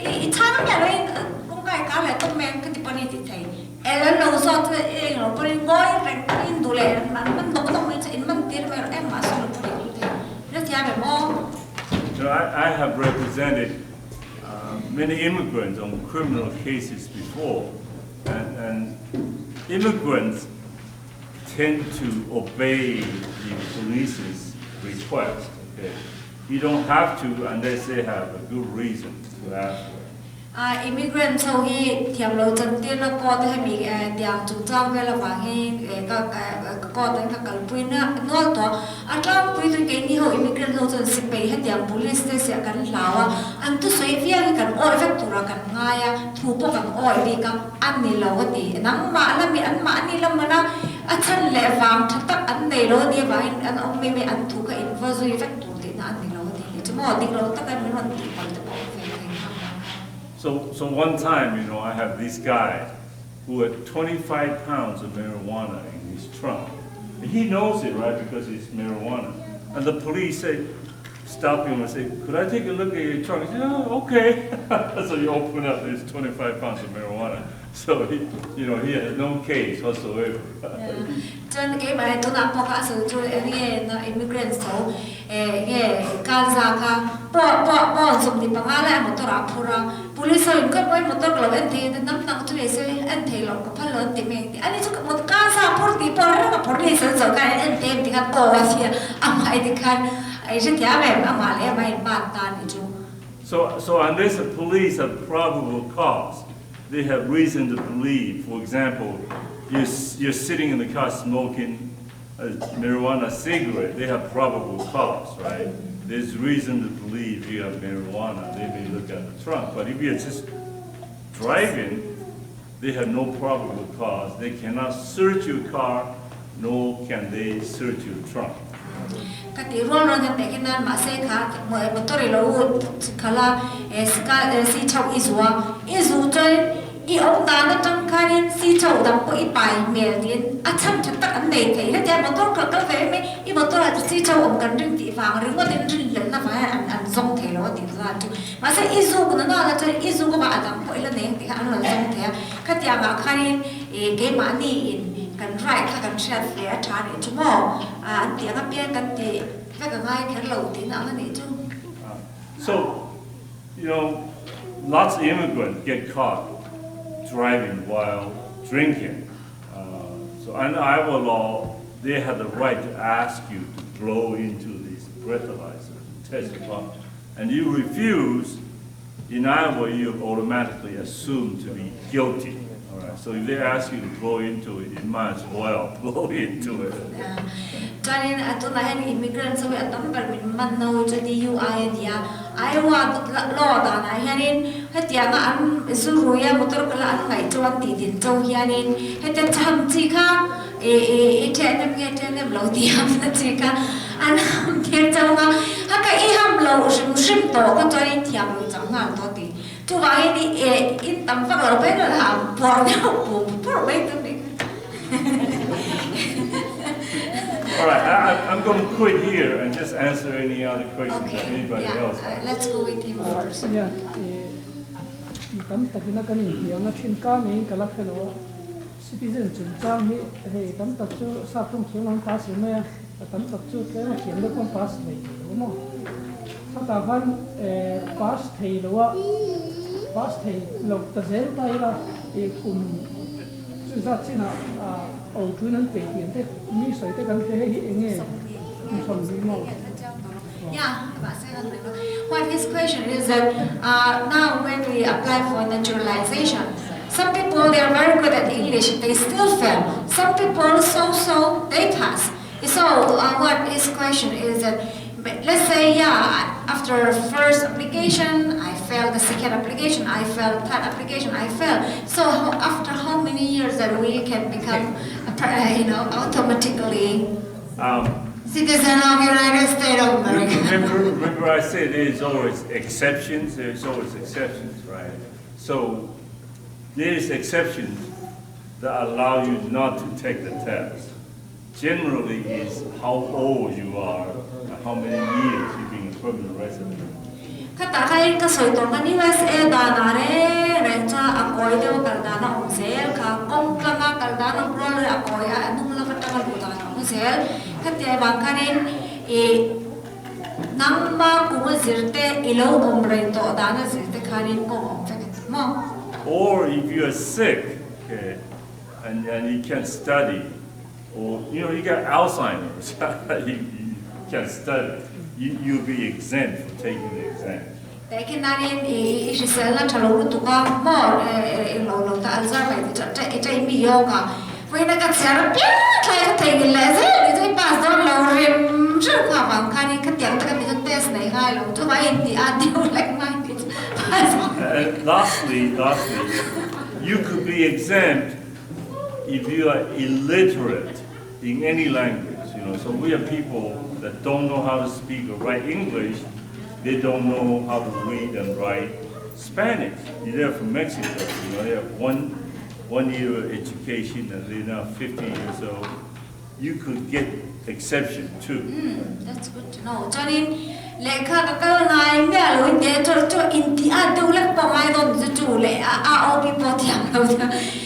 ít thằng nó này cũng cái lại tụi mình cái tipo này thì thấy em lâu rồi thì em nó có những gói rèn in đủ lệ mình đâu có đâu mình sẽ in mình tiền mà em mà sao nó có thể rất là mong. So I have represented many immigrants on criminal cases before, and immigrants tend to obey the police's request. Okay? You don't have to unless they have a good reason to ask for it. Immigrant sau khi thiam lâu chân tiên nó có thể bị tiang chủ trang về là vàng khi các có thể các cái pui nó to trong pui thì cái nhiều immigrant lâu chân sẽ bị hết tiang police sẽ cần lao anh tu soi viên cần oi phép tu ra cần ngay thu bộ cần oi vì các anh đi lâu thì nắng mạ là mi anh mạ đi làm mà na chân lệ vàng thật tất anh này rồi đi vào anh ông mi anh thu cái info rồi phép tu thì anh đi lâu thì chứ mà đi lâu tất cả mình hoàn thì phải tập So one time, you know, I have this guy who had 25 pounds of marijuana in his trunk. And he knows it, right, because it's marijuana. And the police said, stop him and say, could I take a look at your trunk? He said, oh, okay. So you open up, there's 25 pounds of marijuana. So he has no case whatsoever. Chân cái bài tôi làm bao cả sự cho nghe nó immigrant số nghe Gaza ka bỏ dùng đi bằng ala một tổ áp pura police rồi cái bài một tổ lo anh thì nắm nặng cho vậy anh thì lo cái phần lớn thì mình anh ấy một Gaza port đi bỏ ra cái police rồi cái anh thì cái tổ là gì ama cái kan ai sẽ kia về ama lại bài bàn tan đi chung. So unless the police have probable cause, they have reason to believe. For example, you're sitting in the car smoking a marijuana cigarette. They have probable cause, right? There's reason to believe you have marijuana. They may look at the trunk. But if you're just driving, they have no probable cause. They cannot search your car, nor can they search your trunk. Cái tiếng rôn rôn nhận thấy cái mà xe khác mọi một tôi lâu khá là si chậu izu chơi i ông ta nó trong khai nên si chậu đâm có i bài mèo tiền chăm chút tất anh này thấy hết ra một tôi cực cái về mấy i một tôi là si chậu ông cần rừng tị vàng rừng có tiền rừng lớn là phải ăn rong thế đó tiền ra chứ mà xe izu của nó là chơi izu của bạn đâm có i lần này thì ăn là rong thế cái tiếng mà khai nên cái mà điกันไรถ้ากันเชื่อเสียชาเนี่ยชั่วโมงอันเดียวก็เปลี่ยนกันตีแค่กันง่ายแค่เหล่าตีนั่นนี่จุ So, lots of immigrants get caught driving while drinking. So under Iowa law, they have the right to ask you to blow into these breathalyzers to test the pump. And you refuse, in Iowa, you're automatically assumed to be guilty. So if they ask you to blow into it, you might as well blow into it. Cho nên tôi nói là immigrant sau này tấm bẩn mình mang nâu cho đi UI thì Iowa lo đó này cho nên hết tiếng anh Suruya một tổ là anh ngày cho anh tỷ tiền châu cho nên hết tiếng chăm chỉ khác trên em lâu tiếng chỉ khác anh tiếng châu mà cái ham lâu sim tổ con cho nên tiếng lâu chẳng hạn thôi thì chú bảo đi in tấm phát lâu bên là bỏ nhau bỏ bên tôi đi. All right, I'm going to quit here and just answer any other questions that anybody else has. Let's go with him first. Yeah, tấm tập nó cái gì nó chuyên cá này cái là cái đó citizen chuẩn trang hi hey tấm tập cho sao không thiếu năng pass rồi mà tấm tập cho cái là kiếm được con pass này đúng không? Sao ta vẫn pass thì đó pass thì lộc tập dễ tay là cùng sự ra chứ nào ở thứนั้นเปลี่ยนแต่มีสวยแต่กันแต่ให้เองเนี่ยชมดีมาก Yeah, what his question is that now when we apply for naturalization, some people they are very good at English, they still fail. Some people so they pass. So what his question is that let's say after first application I failed, the second application I failed, third application I failed. So after how many years that we can become automatically citizen of United States of America? Remember I said there's always exceptions, right? So there's exceptions that allow you not to take the test. Generally is how old you are, how many years you've been a permanent resident. Kata kain ka soy to kan USA dana re cha akoy de kal dana ong sel ka kong klanga kal dana pro le akoy anung la kata kal dana ong sel khatya bang kanin namba ku zirte ilo omre to dana zirte kanin ko mo. Or if you are sick, okay, and you can't study, or you got Alzheimer's, you can't study, you'll be exempt from taking the exam. Tại cái này thì sẽ là trả lời tụi con bỏ lâu ta ra phải chạy bị yêu cả với nó cái xe nó biết lại cái thằng là gì để tôi pass đó lâu rìm rất là bằng khai đi cái tiếng cái cái test này ngay lâu tôi phải đi ăn tiêu lại ngay Lastly, you could be exempt if you are illiterate in any language. So we have people that don't know how to speak or write English. They don't know how to read and write Spanish. They're from Mexico. They have one year of education and they're now 50 years old. you could get exception too. That's good to know. Cho nên lệ khá các cái ngày mẹ lối để cho India đâu lắc bao ngày đó chủ lệ AOP bao thiang đâu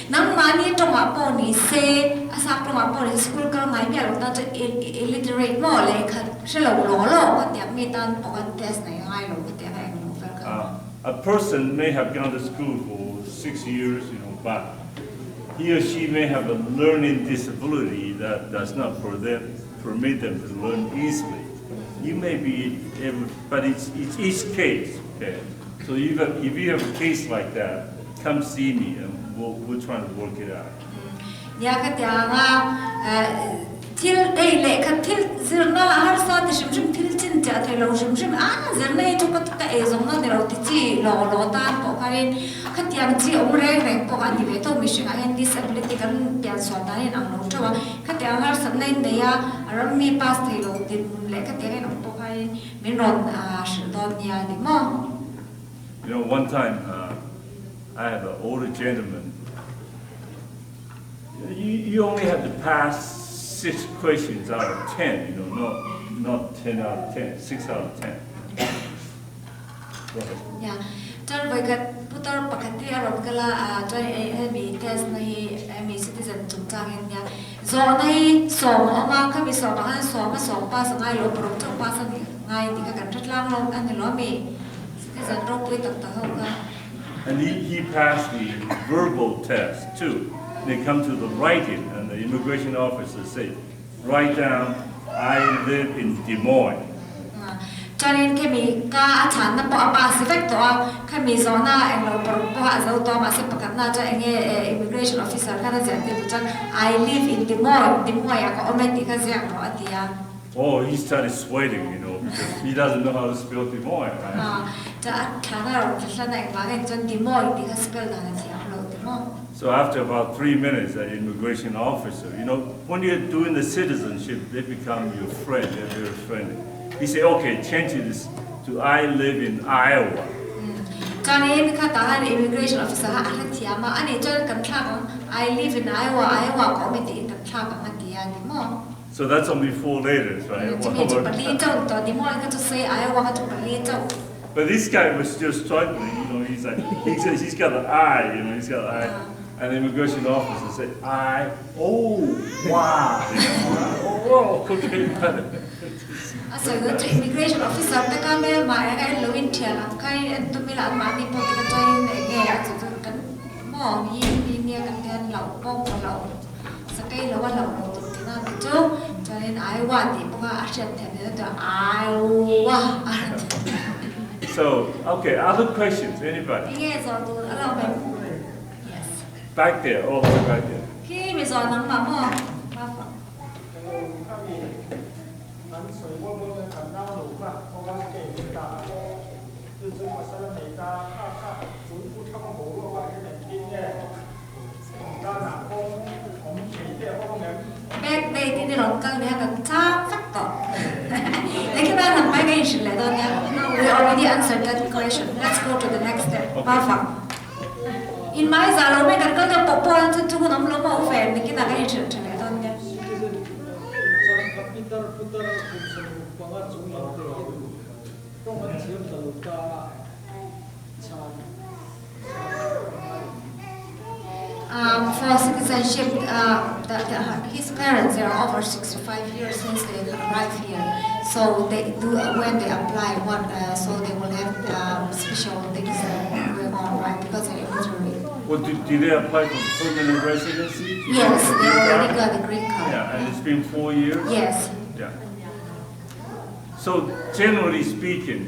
nang mani trong mà bao ni se asap trong mà bao ni school các ngày mẹ lối đó cho illiterate mà lệ khá sẽ lâu lo cái tiệm mi tan bao cái test này ngay rồi cái tiệm này cũng phải cái. A person may have gone to school for 6 years, but he or she may have a learning disability that does not permit them to learn easily. You may be able, but it's each case, okay? So if you have a case like that, come see me and we'll try to work it out. Ya cái tiệm til đây lệ cái til zirna har sa thì shim til chin cha thì lâu shim zirna ấy cho cái giống nó thì lâu thì chỉ lo tan bỏ cái cái tiệm chỉ ông reng bỏ cái gì vậy mình sinh disability cái tiệm soạn này anh lâu cho cái tiệm har sẵn này đấy ram mi pass thì lâu thì lệ cái tiệm này nó bỏ cái mình rồi sử dụng nhà thì mà. One time I have an older gentleman. You only have to pass 6 questions out of 10, not 10 out of 10, 6 out of 10. Go ahead. Yeah, cho với cái putar pakati aron kala cho mi test này mi citizen chúng ta nghe nha. Do này som ama kami som ang som pa sa ngai lo pro cho pa sa ngai thì cái rất lang lo anh lo mi citizen ro pui tak ta ho ka. And he passed the verbal test too. They come to the writing, and the immigration officer say, write down, I live in Des Moines. Cho nên khi mình ca chán nó bỏ ba sự vạch đó khi mình do na anh lo bỏ dấu to mà sẽ bắt na cho anh immigration officer cái đó giải thích cho I live in Des Moines có ông ấy cái gì đó thì Oh, he started sweating, because he doesn't know how to spell Des Moines, right? cho khá là rồi cho nên là anh cho Des Moines thì cái spell là gì đó Des Moines. So after about 3 minutes, the immigration officer, when you're doing the citizenship, they become your friend, they're very friendly. He said, okay, change this to I live in Iowa. Cho nên khi ta immigration officer anh thì mà anh ấy cho cần thang I live in Iowa có mấy tiền cần thang bằng anh thì Des Moines. So that's only 4 letters, right? Chỉ mình chụp lý châu to Des Moines cái to say Iowa cái chụp lý châu. But this guy was just struggling, he's like, he's got an I, he's got an I. And the immigration officer said, wow. Oh, okay. So the immigration officer ta ka me ma ai lo in thia la kai tu mi la ma ni po ka choi ne ge chu kan mo ni ni kan ten lo pong lo sa kai lo wa lo tu ti na chu cho nên ai wa ti po ka asian the to ai wa. So, okay, other questions, anybody? Nghe rồi tu lo me. Yes. Back there, all the way back there. Khi mi zo nang ma mo. Ma fa. 水会不会感到鲁吧？我讲给你打，就是我说你打看准不超过我话嘅人啲嘅，加拿大ของ企業方面。Back đây thì đi lộn cân để cần cha phát tỏ. Lấy cái ba làm mấy cái hình lại thôi nha. We already answered that question. Let's go to the next step. Ba phẳng. In mai giờ lâu mấy cần có cho bộ bộ cho cô nắm lâu mà phèn thì cái nào cái hình lại thôi nha. For citizenship, his parents they are over 65 years since they arrived here. So they do when they apply so they will have special things going on, right? Because they're illiterate. Well, do they apply for permanent residency? Yes, they already got the green card. Yeah, and it's been 4 years? Yes. Yeah. So generally speaking,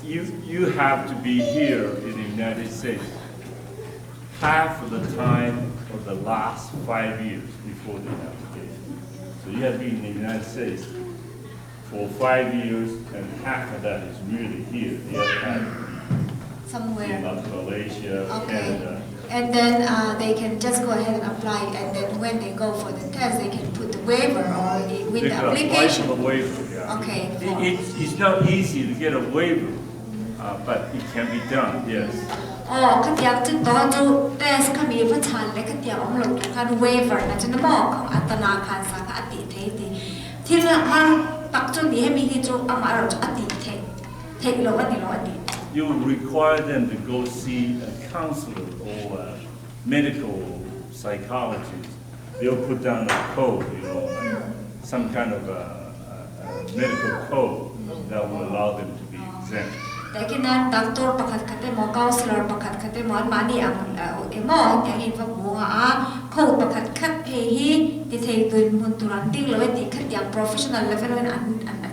you have to be here in the United States half of the time of the last 5 years before the application. So you have to be in the United States for 5 years, and half of that is really here. The other half Somewhere. in Malaysia, Okay. Canada. And then they can just go ahead and apply, and then when they go for the test, they can put the waiver or with They the can apply application. for the waiver, yeah. Okay. It's not easy to get a waiver, but it can be done, yes. 哦，佢哋即多就 test 佢มีผู้ชายและ佢哋ออกมาลงทุน waiver นะจะนึกบอกของอัตนาคารสาขาอดีตที่ละมันปักจุดนี้ให้มีที่จุดเอามาเราจะอดีตเทคโลวันนี้เราอดีต You would require them to go see a counselor or a medical psychologist. They'll put down a code, like some kind of a medical code that will allow them to be exempt. แต่ที่นั้นดักตัวประคัดคัดได้หมอเกาสลาประคัดคัดได้หมอมานี่อ่ะหมออย่างนี้ฟังหัวเขาประคัดคัดเฮีที่เทตุนมุนตุรันติ้งเลยที่คัดอย่าง professional level อัน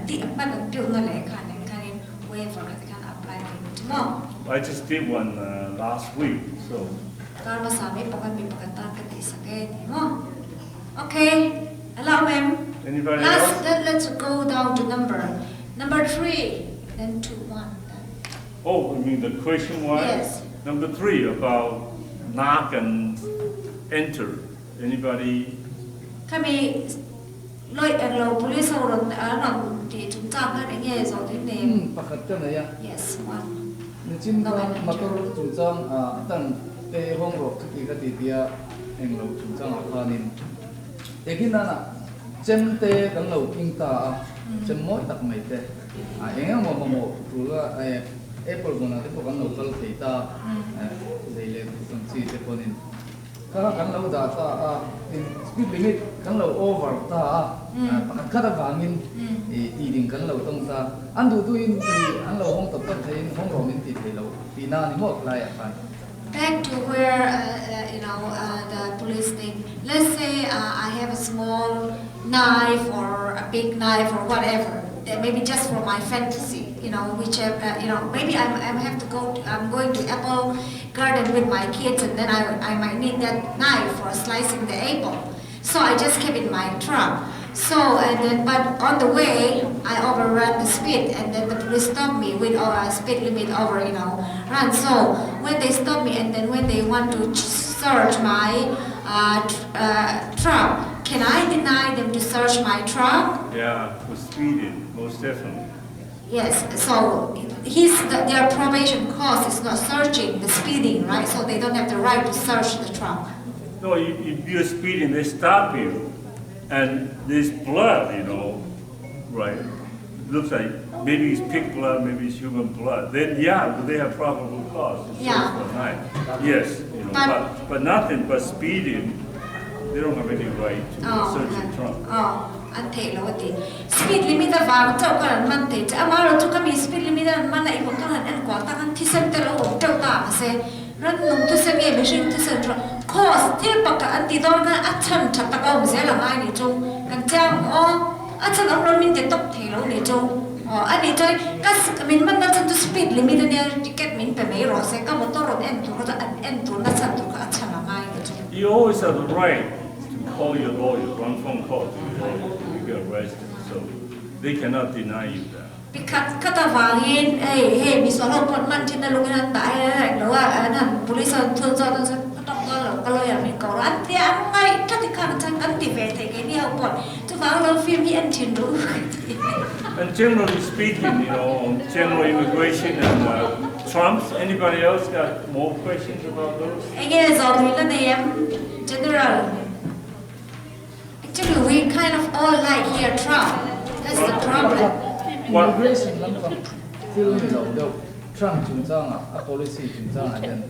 ที่อันนั้นที่นั่นแหละค่ะในการเวฟฟังในการ apply ใช่ไหม I just did one last week, so. การมาสามีประกันมีประกันตามกันที่สังเกตมั้ง Okay, allow ma'am. Anybody else? Let's go down to number 3, then 2, 1. Oh, you mean the question one? Yes. Number 3 about knock and enter. Anybody? ถ้ามีลอยเรา police เราเราที่จุดจ้างให้ในแง่สองที่เนม pakat ka na ya. Yes, one. Nichin ka motor chungchang tan te hong rok ki ka ti dia eng lo chungchang akhanin. Ekin na chem te kan lo king ta chem mo tak mai te. Eng mo tu la Apple guna te kan lo kal te ta leile song chi te ponin. Ka kan lo da ta speed limit kan lo over ta pakat ka da wangin ti ding kan lo tong ta an du in an lo hong top top thein hong ro min ti the lo ti na ni mo lai a kan. Back to where the police thing. Let's say I have a small knife or a big knife or whatever. Maybe just for my fantasy, whichever, maybe I'm going to apple garden with my kids, and then I might need that knife for slicing the apple. So I just keep it in my truck. So but on the way I overran the speed, and then the police stopped me with a speed limit over run. So when they stop me, and then when they want to search my truck, can I deny them to search my truck? Yeah, for speeding, most definitely. Yes. So their probation cost is not searching the speeding, right? So they don't have the right to search the truck. No, if you're speeding, they stop you, and there's blood, right? Looks like maybe it's pig blood, maybe it's human blood. Then they have probable cause to search for a knife. Yes, but nothing but speeding. They don't have any right to search your trunk. Ante lawati. Speed limit vang chau kan man te cha amaro chu kami speed limit man na ibon kan an kwa ta kan thisen te lo teu ta se ran nung tu se nge machine tu se tro cost til pak ka anti don kan achan chat ta ko se la ngai ni chu kan chang achan am ron min te tok the lo ni chu ani choi kas min man na chan tu speed limit ne ticket min pe mai ro se ka motor ron en tu ro en tu na chan tu ka achan la ngai ni chu. You always have the right to call your lawyer, run phone call to your lawyer if you get arrested. So they cannot deny you that. Because kata wangin, hey, misalnya pun mancing na lungan tak lawa, polis tu tak kalau yang mikau, anti angai, tapi kan jangan tiba-tiba ini apa, tu kalau film ini anjing dulu. And generally speaking, on general immigration and Trumps, anybody else got more questions about those? Again, so general. Actually, we kind of all like here Trump. That's the problem. Immigration lang pa. Feel ni daw Trump chungchang policy chungchang ayan.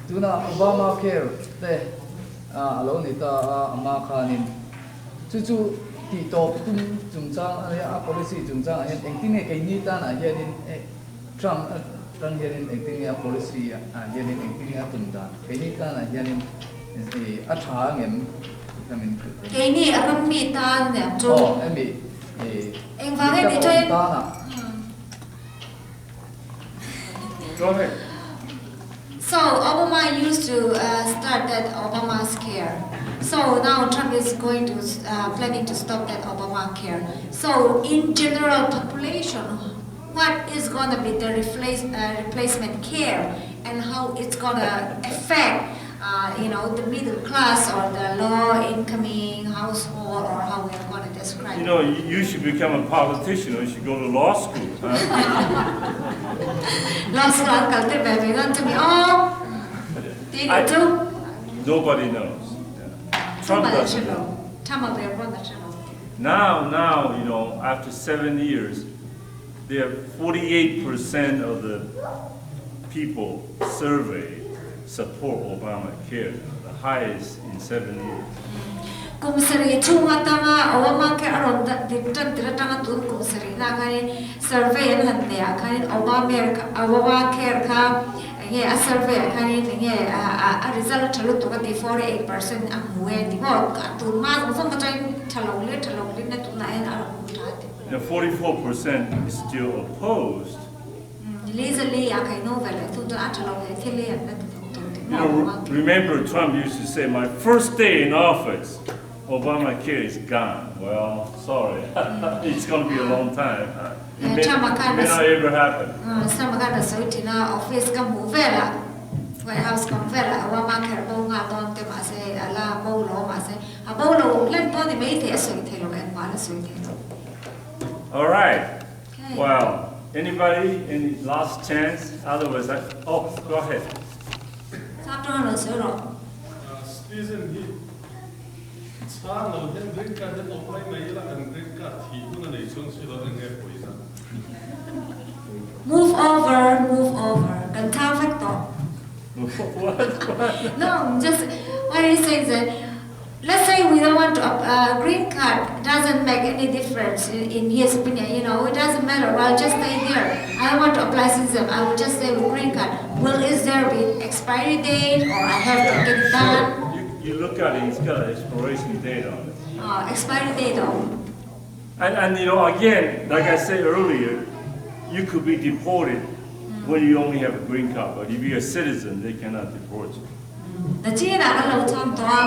Tuna Obamacare te alo ni ta ama khanin chu ti top tum chungchang aya policy chungchang ayan engting e kai ni ta na hianin Trump rang hianin engting e policy hianin engting e tum ta kai ni ta na hianin a tha ngem kamin Cái này aram mi ta nè chú. em bị Em vào cái để cho em. Go ahead. So Obama used to start that Obamacare. So now Trump is going to planning to stop that Obamacare. So in general population, what is going to be the replacement care and how it's going to affect the middle class or the low incoming household or how we are going to describe You know, you should become a politician or you should go to law school. Huh? law school uncle te be be to me did I- you do Nobody knows. Yeah. Trump doesn't know. Now, you know, after 7 years, there are 48% of the people surveyed support Obamacare, the highest in 7 years. kum sari chunga tanga awama ke aron da ditan tira tanga tun kum sari na kani survey an han ne kani Obamacare ka nge a survey kani nge a result chalu to ka 48% ang huwe di mo ka tun ma so ma chai thalong le na tun na en aron utat Now, 44% is still opposed. Lazily ya kai no vele tu tu athalong he thile ya na tu You know, remember Trump used to say, my first day in office, Obamacare is gone. Well, sorry. It's going to be a long time. It may not ever happen. sama ka da so tina office ka mu vela White House ka vela Obamacare bo nga don te ma se ala bo lo ma se a bo lo len to ni me te so te lo kan ma la so te All right. Okay. Well, anybody? Any last chance? Otherwise, go ahead. sa to no so ro Stephen hi cha lo hen green card hen opai mai la kan green card thi kun nei chung si lo nge poisa move over kan ta factor What? no just what I say is that let's say we don't want to green card doesn't make any difference in his opinion, you know, it doesn't matter. I'll just stay here. I want to apply system. I will just stay with green card. Is there be expiry date or I have to get it done? You look at it, it's got an expiration date on it. Expiry date though. And you know, again, like I said earlier, you could be deported when you only have a green card. But if you're a citizen, they cannot deport you. The China là lâu trong đó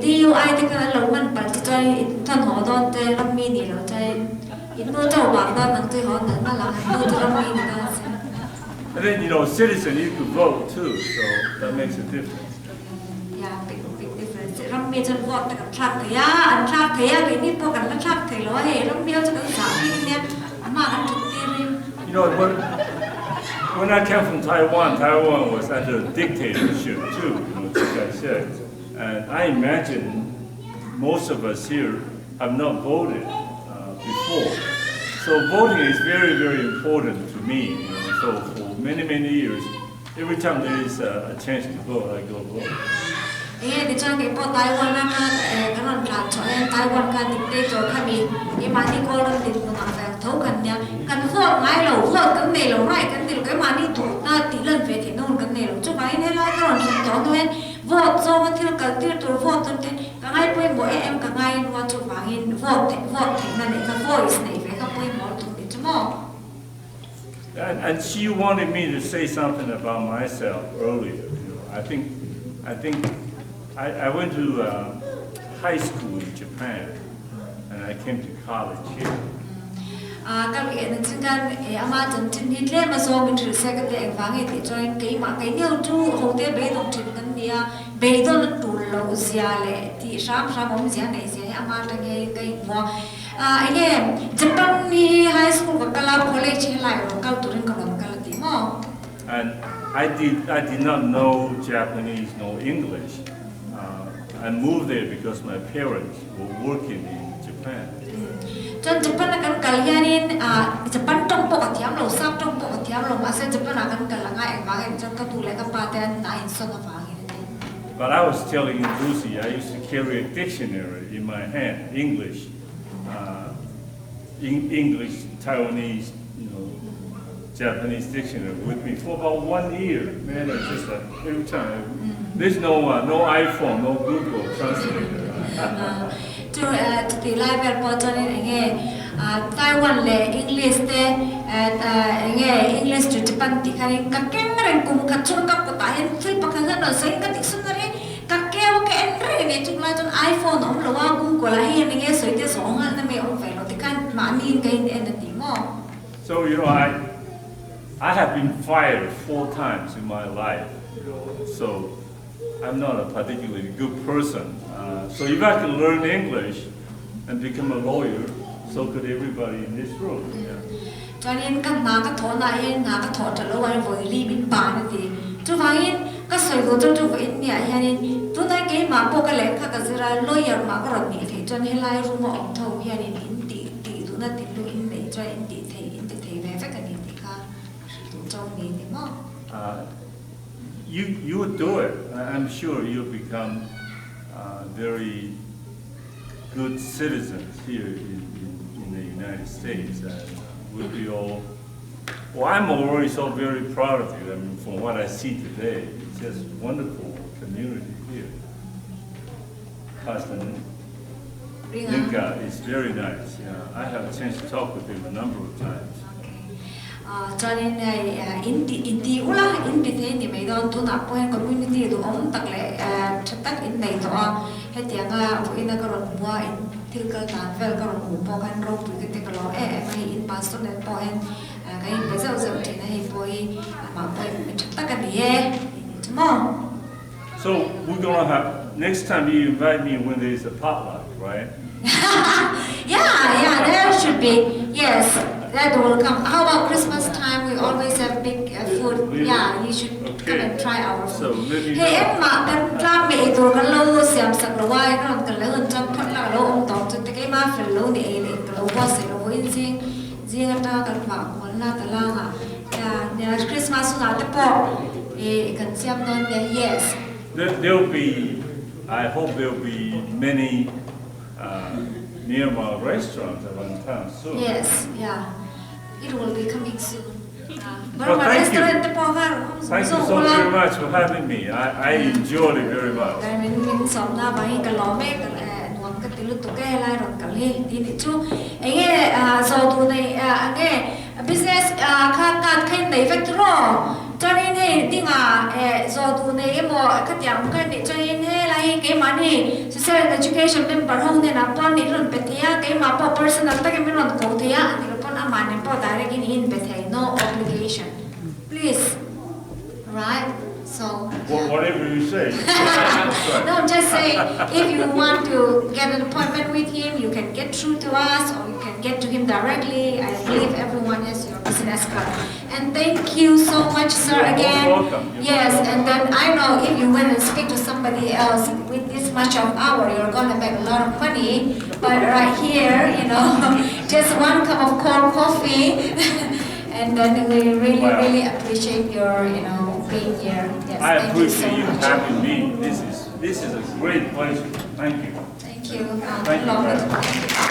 DUI thì cái lâu mình bắt cho thân họ đó thì làm mi này rồi cho in nó cho bạn đó mình tôi họ nữa mà làm nó cho làm mi này đó And then, you know, citizen, you could vote too, so that makes a difference. yeah big difference làm mi cho voteแต่กับtrack thì anh track thì cáiนี้พวกกันแล้ว track thì rồi làm mi cho cái sản phẩm này mà anh thực tế You know, when I came from Taiwan was under a dictatorship too, you know, like I said. And I imagine most of us here have not voted before. So voting is very, very important to me. You know, so for many, many years, every time there is a chance to vote, I go vote. di cho cái bộ Taiwan na cái lần làm cho em Taiwan cái dictator kami cái mà đi coi lần tiền của thằng phải thấu cần nha cần vote ngay lâu vote cái này lâu right cái này cái mà đi thủ na tỷ lần về thì nôn cái này lâu chụp ảnh này lại cái lần chụp đó thôi vote so cái thứ cái thứ vote thôi thế cái ngày bây mỗi em cái ngày nó chụp ảnh vote thì là để cái voice này phải cái bây mỗi tụi đi chứ mà And she wanted me to say something about myself earlier. You know, I think I went to high school in Japan, and I came to college here. các vị nên chúng ta ama chân chân đi lên mà so mình thử xe cái để vắng thì cho anh cái mà cái nhiều chú hậu thế bé đồng trình cái nia bé đó là tủ lâu xia lệ thì sáng ông xia này xia ama đang cái mua anh em Japan ni high school và kala college lại rồi cao tụi nó còn kala tí mà And I did not know Japanese, no English. I moved there because my parents were working in Japan. John Japan akan kalianin Japan trong bộ thiam lâu sắp trong bộ thiam lâu mà sẽ Japan akan kalangai ang bagay John katulay kapaten na inson na bagay. But I was telling Lucy, I used to carry a dictionary in my hand, English, English, Taiwanese, you know, Japanese dictionary with me for about 1 year. Man, it's just like every time. There's no iPhone, no Google Translator. Thì lại về bộ cho nên nghe Taiwan le English te nghe English to Japan thì khai các cái người cùng các chung các cái hiện phim bắc hàng nó sẽ các tích xuân này các cái người này chúng ta trong iPhone ông là qua Google là hiện nghe sợi te song anh là mấy ông phải lo thì kan mà nhìn cái internet tí mà. So, you know, I have been fired 4 times in my life, so I'm not a particularly good person. So if I can learn English and become a lawyer, so could everybody in this room. Yeah. cho nên các má các thổ này hiện ngã các thổ trở lại với li bên bàn thì chú phải hiện các sợi đồ chú phải hiện nhà hiện chú nói cái má bộ cái lẽ các cái ra lawyer má các rồi thì cho nên lại room mà ông thâu hiện hiện tỷ chú nói tỷ chú hiện để cho hiện tỷ thấy về phải cái gì thì cả trong này thì mà You would do it. I'm sure you'll become very good citizens here in the United States. We'll be all. Well, I'm already so very proud of you. I mean, from what I see today, it's just wonderful community here. Pastor Ninka is very nice. I have a chance to talk with him a number of times. Cho nên này in ula in thế thì mấy đòn tu nạp qua community tu ông tắc lệ chất tắc in này thôi hết tiếng với in cái rồi mua in thì cái tàn về cái rồi mua bao cái rau với cái rồi mấy in pastor này bao in cái bây giờ giờ thì này bôi mà bôi chất tắc cái gì chứ mà So we're gonna have next time you invite me when there's a potluck, right? yeah there should be yes. That will come. How about Christmas time? We always have big food. Yeah, you should come and try our food. Hey, em mà em làm mẹ tôi cái lâu xem sạc lâu ai nó cái lâu hơn trăm phần là lâu ông tóm cho cái má phần lâu này cái lâu quá sẽ lâu với riêng anh ta cái bảo muốn là cái lang à Christmas nó tới bỏ cần xem non yes. There'll be, I hope there'll be many Myanmar restaurants around town soon. Yes, yeah. It will be coming soon. Well, thank you so very much for having me. I enjoyed it very much. Mình sống na vậy cái lò mẹ cái nuông cái tiếng lúc cái lại rồi cái lên đi đi chú. Anh nghe sau tu này anh nghe business các này phải rồi. Cho nên thì tiếng sau tu này mà các dạng cái này cho nên lại cái mà này social education member hông nên là bọn này luôn bị thế cái mà bọn personal ta cái mình luôn cố thế á thì bọn anh mà nên bọn direct in bị thế no obligation. Please, right? So, whatever you say. no, I'm just saying, if you want to get an appointment with him, you can get through to us or you can get to him directly. I believe everyone has your business card. And thank you so much, sir, again. You're welcome. Yes, and then I know if you went and speak to somebody else with this much of hour, you're going to make a lot of money. But right here, just 1 cup of cold coffee. And then we really appreciate your, being here. Yes, I thank you so appreciate you much. having me. This is a great pleasure. Thank you. Thank you. Thank you.